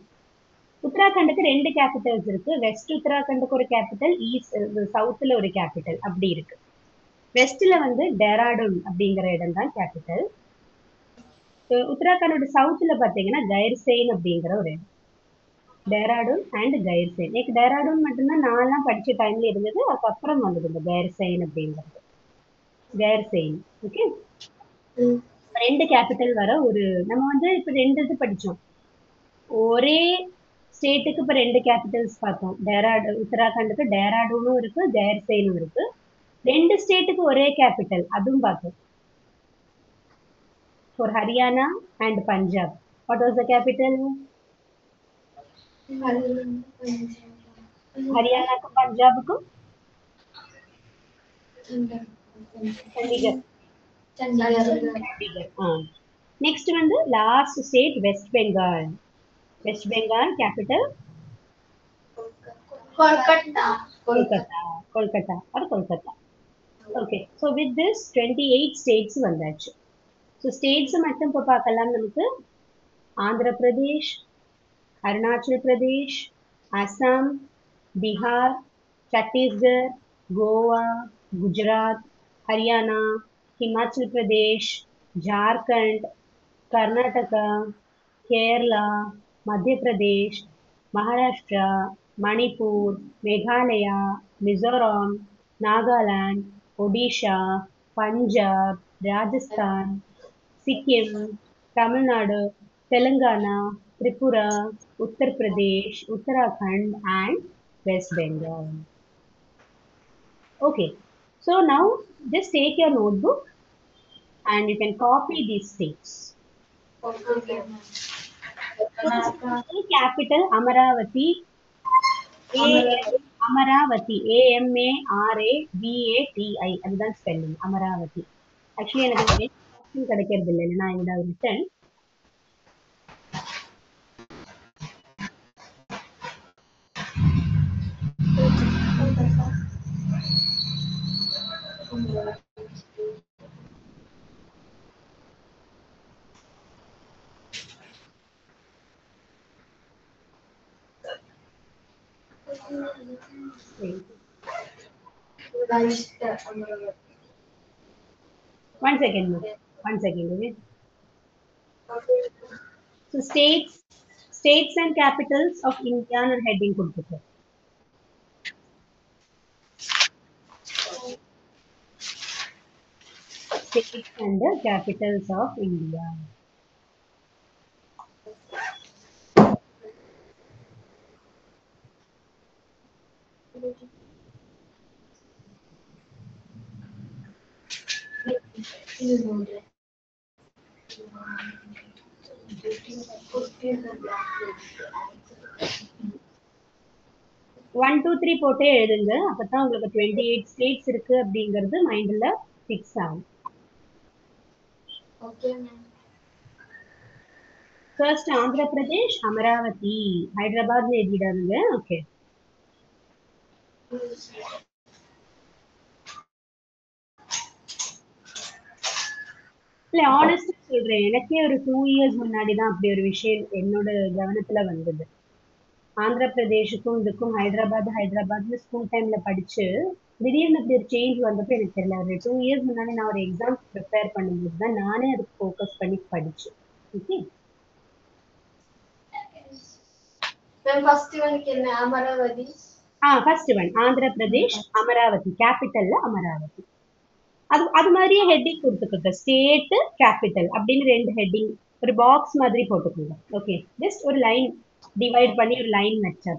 உத்தராகண்டுக்கு 2 கேபிட்டல்ஸ் இருக்கு. வெஸ்ட் உத்தராகண்டுக்கு ஒரு கேபிட்டல், ஈஸ்ட் சவுத்ல ஒரு கேபிட்டல், அப்படி இருக்கு. வெஸ்ட்ல வந்து டேராடூன் அப்படிங்கிற இடம் தான் கேபிட்டல். உத்தராகண்டோட சவுத்ல பாத்தீங்கன்னா கைர்சேன் அப்படிங்கிற ஒரு இடம். டேராடூன் அண்ட் கைர்சேன். எனக்கு டேராடூன் மட்டும்தான் நான்லாம் படிச்ச டைம்ல இருந்தது. அதுக்கப்புறம் வந்தது இந்த கைர்சேன் அப்படிங்கிறது. கைர்சேன். ஓகே, 2 கேபிட்டல் வர ஒரு, நம்ம வந்து இப்ப 2 இது படிச்சோம். ஒரே ஸ்டேட்டுக்கு இப்ப 2 கேபிட்டல்ஸ் பார்த்தோம். உத்தராகண்டுக்கு டேராடூனும் இருக்கு, கைர்சேனும் இருக்கு. 2 ஸ்டேட்டுக்கு ஒரே கேபிட்டல், அதுவும் பார்த்தோம். For Haryana and Punjab, what was the capital? ஹரியானாக்கு பஞ்சாபுக்கும் சண்டிகர். நெக்ஸ்ட் வந்து last state West Bengal. West Bengal capital Kolkata. Kolkata or Kolkata. Okay, so with this 28 states வந்தாச்சு. ஸோ ஸ்டேட்ஸ் மட்டும் இப்போ பார்க்கலாம். நமக்கு ஆந்திர பிரதேஷ், அருணாச்சல் பிரதேஷ், அசாம், பீகார், சத்தீஸ்கர், கோவா, குஜராத், ஹரியானா, ஹிமாச்சல் பிரதேஷ், ஜார்க்கண்ட், கர்நாடகா, கேரளா, மத்திய Pradesh, Maharashtra, Manipur, Meghalaya, Mizoram, Nagaland, Odisha, Punjab, Rajasthan, Sikkim, Tamil Nadu, Telangana, Tripura, Uttar Pradesh, Uttarakhand and West Bengal. Okay, so now just take your notebook and you can copy these states. Okay, ma'am. Capital Amaravati. Amaravati. Amaravati. அதுதான் spelling Amaravathi. Actually எனக்கு option கிடைக்கிறது இல்லை, நான் I would have written. One second. Okay? So states and capitals of India and heading கொடுத்துருக்கோம். States and the capitals of India. One, two, three போட்டே எழுதுங்க, அப்பதான் உங்களுக்கு 28 states இருக்கு அப்படிங்கிறது மைண்ட்ல ஃபிக்ஸ் ஆகும். First Andhra Pradesh, Amaravati. Hyderabad எழுதிடாதுங்க. ஓகே. இல்ல ஆனஸ்டா சொல்றேன், எனக்கே ஒரு 2 இயர்ஸ் முன்னாடி தான் அப்படி ஒரு விஷயம் என்னோட கவனத்துல வந்தது. ஆந்திர பிரதேஷுக்கும் இதுக்கும் ஹைதராபாத்ல ஸ்கூல் டைம்ல படிச்சு திடீர்னு அப்படி ஒரு சேஞ்ச் வந்தப்போ எனக்கு தெரியல. ஒரு 2 இயர்ஸ் முன்னாடி நான் ஒரு எக்ஸாம் ப்ரிப்பேர் பண்ணும்போது தான் நானே அதுக்கு ஃபோக்கஸ் பண்ணி படிச்சேன். ஓகே. ஃபர்ஸ்ட் ஒன்க்கு என்ன அமராவதி? ஃபர்ஸ்ட் ஒன் ஆந்திர பிரதேஷ் அமராவதி, கேபிட்டல்ல அமராவதி. அது மாதிரியே ஹெட்டிங் கொடுத்துக்கோங்க, ஸ்டேட் கேபிட்டல் அப்படின்னு 2 ஹெட்டிங் ஒரு பாக்ஸ் மாதிரி போட்டுக்கோங்க. ஓகே, ஜஸ்ட் ஒரு லைன் டிவைட் பண்ணி ஒரு லைன் வச்சா.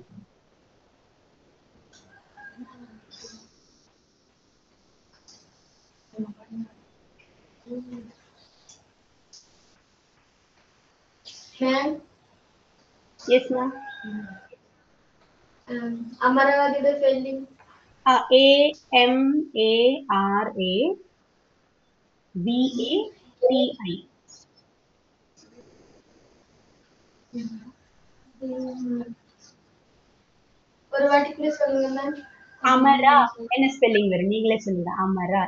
Yes ma'am. அமராவதியோட ஸ்பெல்லிங் AMARAVATI. ஒரு வாட்டி ப்ளீஸ் சொல்லுங்க மேம். அமரா என்ன ஸ்பெல்லிங் வரும் நீங்களே சொல்லுங்க. அமரா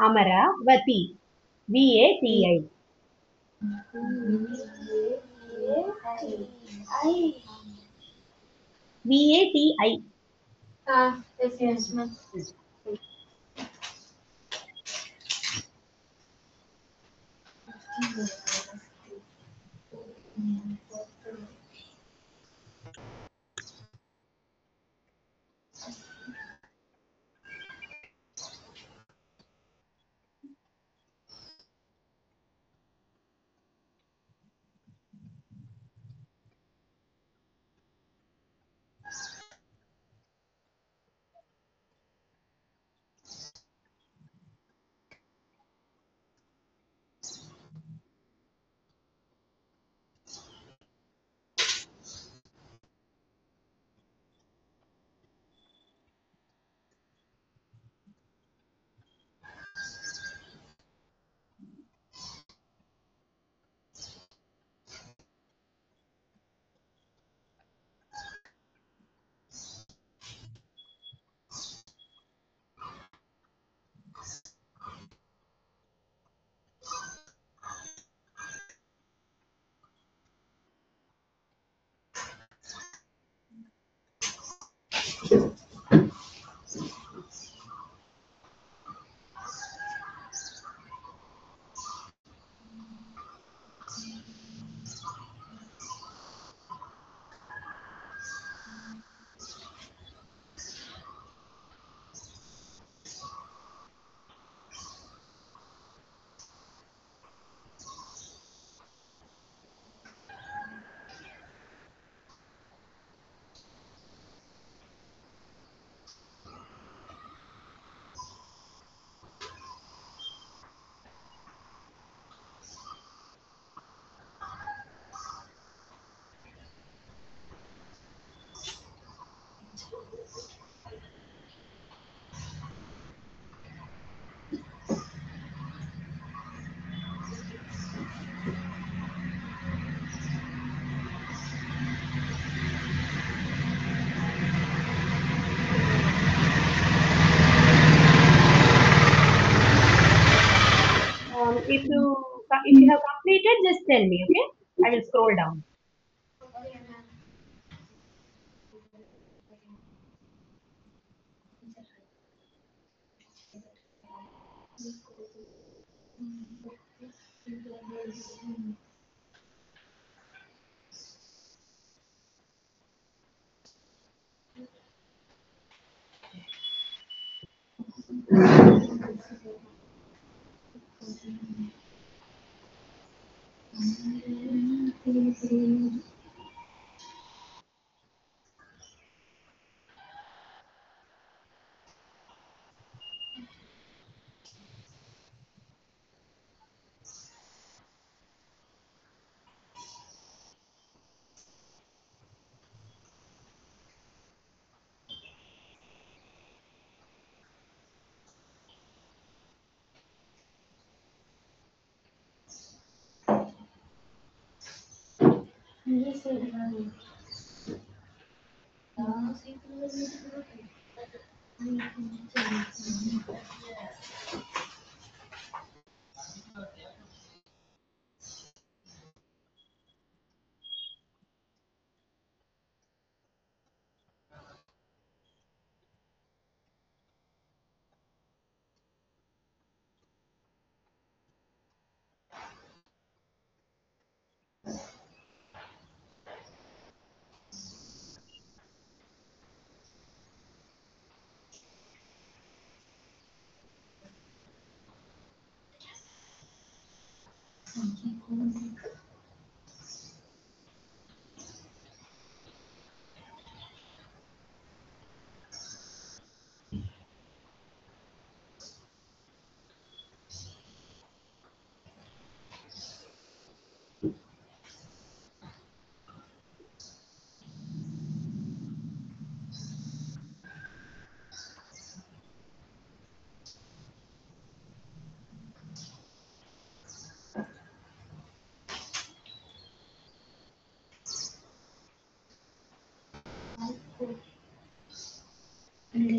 Amaravathi VATI. VATI. Yes ma'am. if you have completed, just tell me, okay? I will scroll down.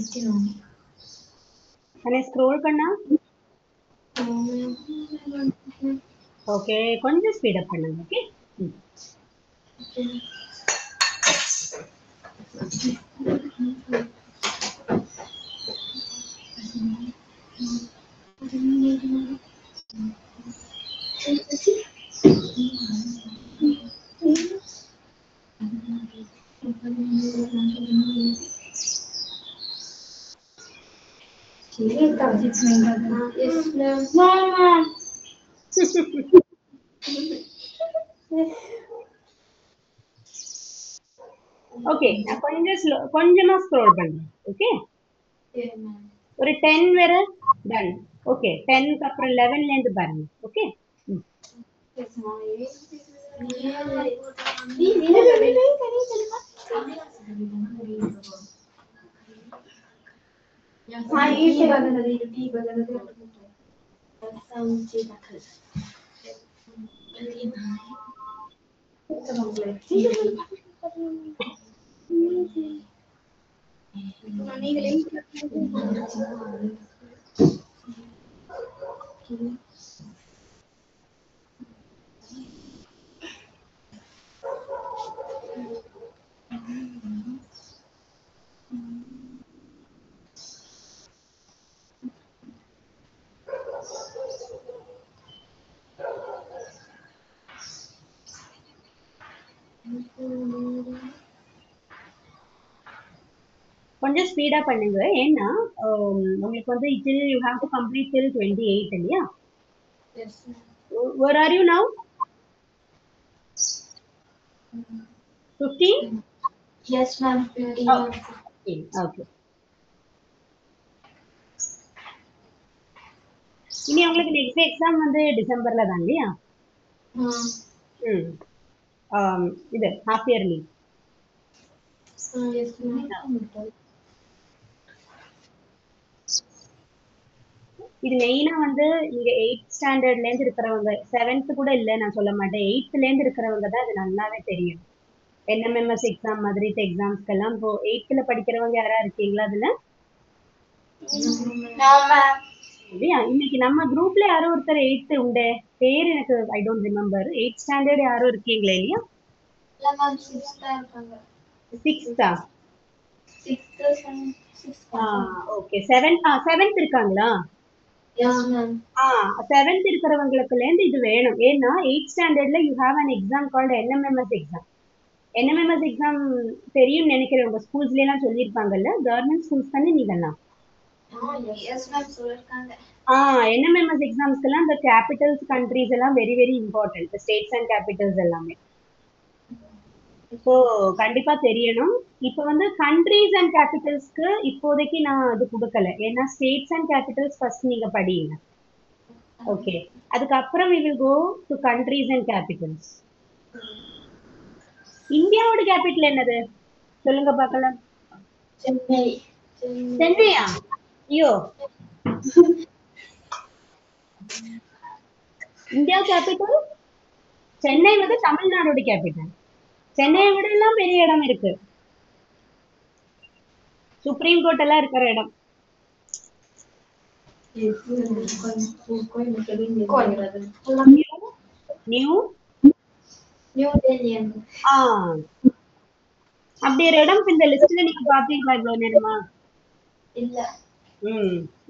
Okay, ma'am. Can I scroll பண்ணா? Okay, கொஞ்சம் speed up பண்ணுங்க, okay? Yes, ma'am. Okay, நான் கொஞ்சமா scroll பண்றேன், okay? Okay, ma'am. ஒரு 10 வரை done. Okay, 10 க்கு அப்புறம் 11ல இருந்து பாருங்க, okay? Yes, ma'am. கொஞ்சம் ஸ்பீடா பண்ணுங்க, ஏன்னா உங்களுக்கு வந்து till you have to complete till 28 இல்லையா? Yes, ma'am. Where are you now? 15? Yes, ma'am. Okay. Okay. இனி உங்களுக்கு நெக்ஸ்ட் எக்ஸாம் வந்து டிசம்பர்ல தான் இல்லையா? இது ஹாஃப் இயர்லி. Yes, ma'am. இது மெயினா வந்து நீங்க 8th ஸ்டாண்டர்ட்ல இருந்து இருக்கிறவங்க, 7th கூட இல்ல நான் சொல்ல மாட்டேன், 8th இருந்து இருக்கிறவங்க தான் இது நல்லாவே தெரியும். NMMS எக்ஸாம் மாதிரி எக்ஸாம்ஸ்க்கெல்லாம் இப்போ 8th படிக்கிறவங்க யாரா இருக்கீங்களா அதுல? No, ma'am. இல்லையா? இன்னைக்கு நம்ம குரூப்ல யாரோ ஒருத்தர் 8th உண்டே, பேர் எனக்கு I don't remember. 8th standard யாரோ இருக்கீங்களா இல்லையா? இல்ல மேம் 6th இருக்காங்க. 6th-ஆ? 6th 7th. ஓகே. 7th இருக்காங்களா? Yes ma'am. 7th இருக்கிறவங்களுக்குல இருந்து இது வேணும். ஏன்னா 8th ஸ்டாண்டர்ட்ல you have an exam called NMMS exam. NMMS exam தெரியும் நினைக்கிறேன், உங்க ஸ்கூல்ஸ்ல எல்லாம் சொல்லியிருப்பாங்கல்ல, கவர்மெண்ட் ஸ்கூல்ஸ் தானே நீங்கெல்லாம்? Yes ma'am சொல்லிருக்காங்க. NMMS எக்ஸாம்ஸ்க்கு எல்லாம் இந்த கேபிட்டல்ஸ் கண்ட்ரிஸ் எல்லாம் very very important, states and Capitals எல்லாமே. ஸோ கண்டிப்பா தெரியணும். இப்போ வந்து கண்ட்ரிஸ் அண்ட் கேபிட்டல்ஸ்க்கு இப்போதைக்கு நான் அது கொடுக்கல, ஏன்னா ஸ்டேட்ஸ் அண்ட் கேபிட்டல்ஸ் ஃபர்ஸ்ட் நீங்க படிங்க. ஓகே, அதுக்கப்புறம் we will go to countries and capitals. இந்தியாவோட கேபிட்டல் என்னது சொல்லுங்க பார்க்கலாம். சென்னை. சென்னையா? ஐயோ, இந்தியா கேபிட்டல் சென்னை வந்து தமிழ்நாடோட கேபிட்டல். சென்னையை விட எல்லாம் பெரிய இடம் இருக்கு, சுப்ரீம் கோர்ட் எல்லாம் இருக்கிற இடம். New new Delhi. அப்படி ஒரு இடம் இந்த லிஸ்ட்ல நீங்க பாத்தீங்களா இவ்வளவு நேரமா? இல்ல.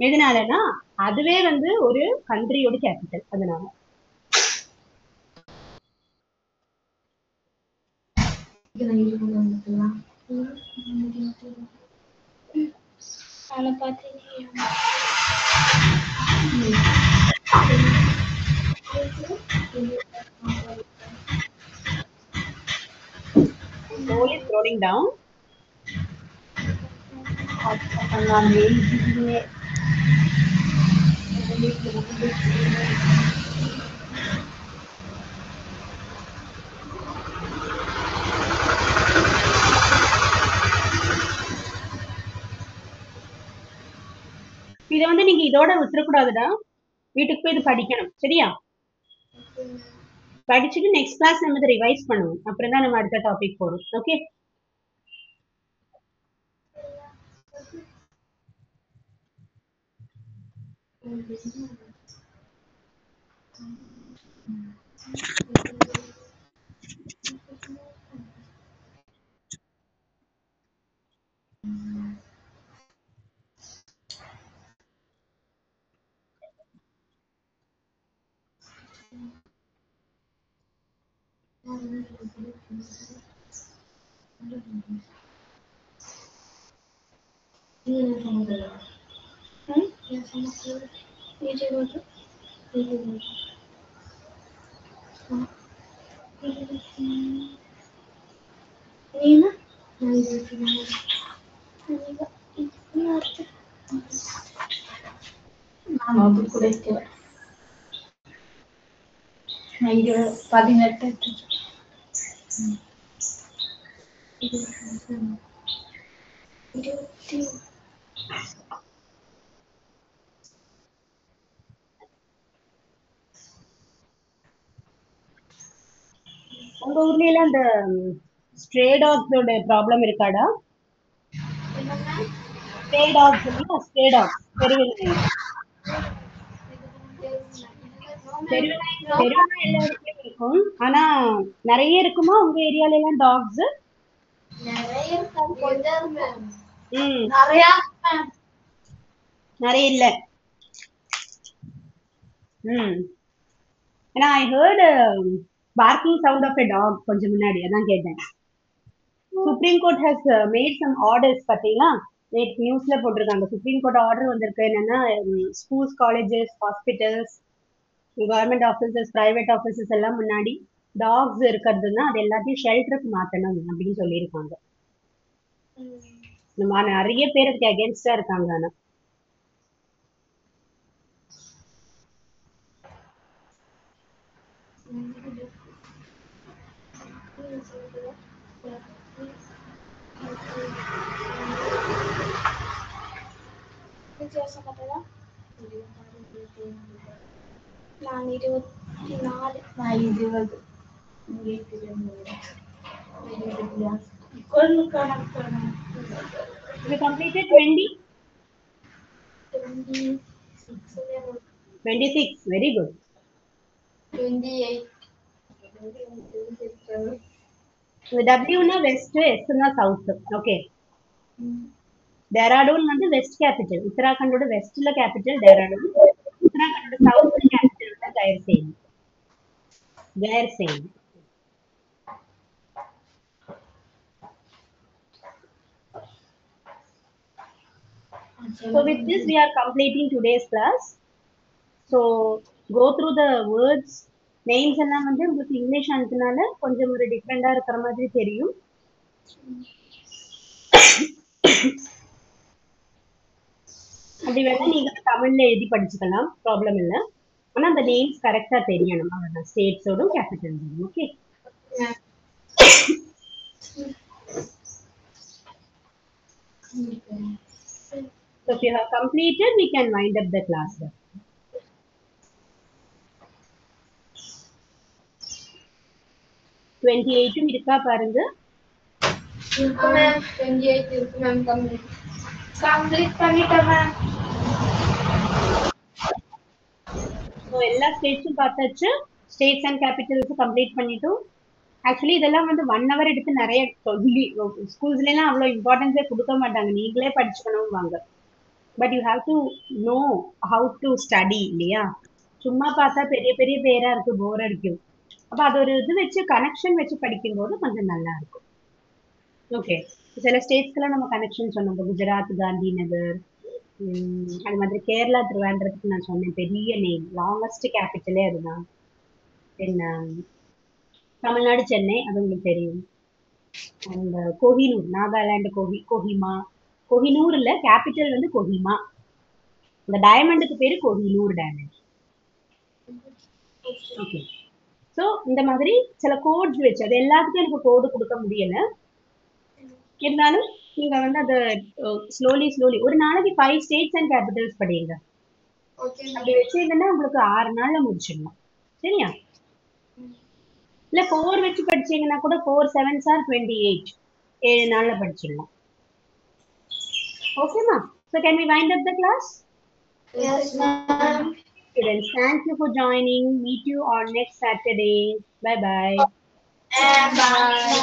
எதனாலனா அதுவே வந்து ஒரு கண்ட்ரியோட கேபிட்டல், அதனால. Slowly scrolling down. இதை வந்து நீங்க இதோட விட்டுறக்கூடாதுடா, வீட்டுக்கு போய் இது படிக்கணும், சரியா? படிச்சுட்டு நெக்ஸ்ட் கிளாஸ் நம்ம இதை ரிவைஸ் பண்ணுவோம், அப்புறம் தான் நம்ம அடுத்த டாபிக் போறோம். ஓகே, நான் அது குடிக்கல. 18. உங்க ஊர்ல எல்லாம் இந்த ஸ்ட்ரே டாக்ஸோட ப்ராப்ளம் இருக்காடா? ஸ்ட்ரே டாக்ஸ் இல்லையா, ஸ்ட்ரே டாக்ஸ், தெருவில் தெருவில் எல்லா இடத்துலயும் இருக்கும், ஆனா நிறைய இருக்குமா உங்க ஏரியால எல்லாம் டாக்ஸ்? நிறைய இல்ல. ஏன்னா I heard barking sound of a dog கொஞ்சம் முன்னாடி, அதான் கேட்டேன். Supreme Court has made some orders, பார்த்தீங்களா? நேற்று நியூஸ்ல போட்டிருக்காங்க, சுப்ரீம் கோர்ட் ஆர்டர் வந்திருக்கு. என்னன்னா schools, colleges, hospitals, government offices, private offices எல்லாம் முன்னாடி டாக்ஸ் இருக்கிறதுனா அது எல்லாத்தையும் ஷெல்டருக்கு மாற்றணும் அப்படின்னு சொல்லியிருக்காங்க. நிறைய பேர் அதுக்கு அகேன்ஸ்டா இருக்காங்க. ஆனா நான் 24. நான் 20. you completed 20. 20 26. Very good. 28. W na west, S na south. Okay. Dehradun வந்து வெஸ்ட் கேபிட்டல். உத்தராகண்டோட வெஸ்ட்ல கேபிட்டல் டெஹ்ராடூன். உத்தராகண்டோட சவுத்ல கேபிட்டல் தான் Gairsain. கைர்சேன். So with this we are completing today's class. So go through the words. Names எல்லாம் வந்து உங்களுக்கு இங்கிலீஷ் ஆனதுனால கொஞ்சம் ஒரு டிஃபரெண்டா இருக்கிற மாதிரி தெரியும். அப்படி வேணா நீங்க தமிழ்ல எழுதி படிச்சுக்கலாம், ப்ராப்ளம் இல்லை. ஆனா அந்த நேம்ஸ் கரெக்டா தெரியணும், அவ்வளவுதான். ஸ்டேட்ஸோட capital. Okay. So if you have completed, we can wind up the class. 28 இருக்கா பாருங்க. இருக்கு மேம். 28 இருக்கு மேம். கம்ப்ளீட் பண்ணிட்டேன் மேம். ஸோ எல்லா ஸ்டேட்ஸும் பார்த்தாச்சு. ஸ்டேட்ஸ் அண்ட் கேபிட்டல்ஸ் கம்ப்ளீட் பண்ணிட்டோம். ஆக்சுவலி இதெல்லாம் வந்து 1 hour எடுத்து நிறைய சொல்லி ஸ்கூல்ஸ்லாம் அவ்வளோ இம்பார்ட்டன்ஸே கொடுக்க மாட்டாங்க, நீங்களே படிச்சுக்கணும் வாங்க. But you have to know how to study இல்லையா? சும்மா பார்த்தா பெரிய பெரிய பேரா இருக்கு, போர் அடிக்கும். அப்போ அது ஒரு இது வச்சு கனெக்ஷன் வச்சு படிக்கும்போது கொஞ்சம் நல்லா இருக்கும். ஓகே. சில ஸ்டேட்ஸ்க்கெல்லாம் நம்ம கனெக்ஷன் சொன்னோம். குஜராத் காந்தி நகர், அது மாதிரி கேரளா திருவாண்டத்துக்கு நான் சொன்னேன், பெரிய நேம், லாங்கஸ்ட் கேபிட்டலே அதுதான். தென் தமிழ்நாடு சென்னை, அது உங்களுக்கு தெரியும். அண்ட் கோஹினூர், நாகாலாந்து கோஹிமா. கோஹினூர் இல்ல, கேபிட்டல் வந்து கோஹிமா. இந்த டயமண்டுக்கு பேரு கோஹினூர் டயமண்ட். ஓகே. ஸோ இந்த மாதிரி சில கோட்ஸ் வச்சு, அது எல்லாத்துக்கும் எனக்கு கோடு கொடுக்க முடியல. இருந்தாலும் நீங்க வந்து அதை ஸ்லோலி ஒரு நாளைக்கு 5 ஸ்டேட்ஸ் அண்ட் கேபிட்டல்ஸ் படிங்க. அப்படி வச்சீங்கன்னா உங்களுக்கு 6 நாள்ல முடிச்சிடலாம். சரியா? இல்ல 4 வச்சு படிச்சீங்கன்னா கூட 4 7s are 28, 7 நாள்ல படிச்சிடலாம். ஓகேமா? So can we wind up the class? Yes ma'am. Students, thank you for joining. Meet you on next Saturday. Bye bye. Bye.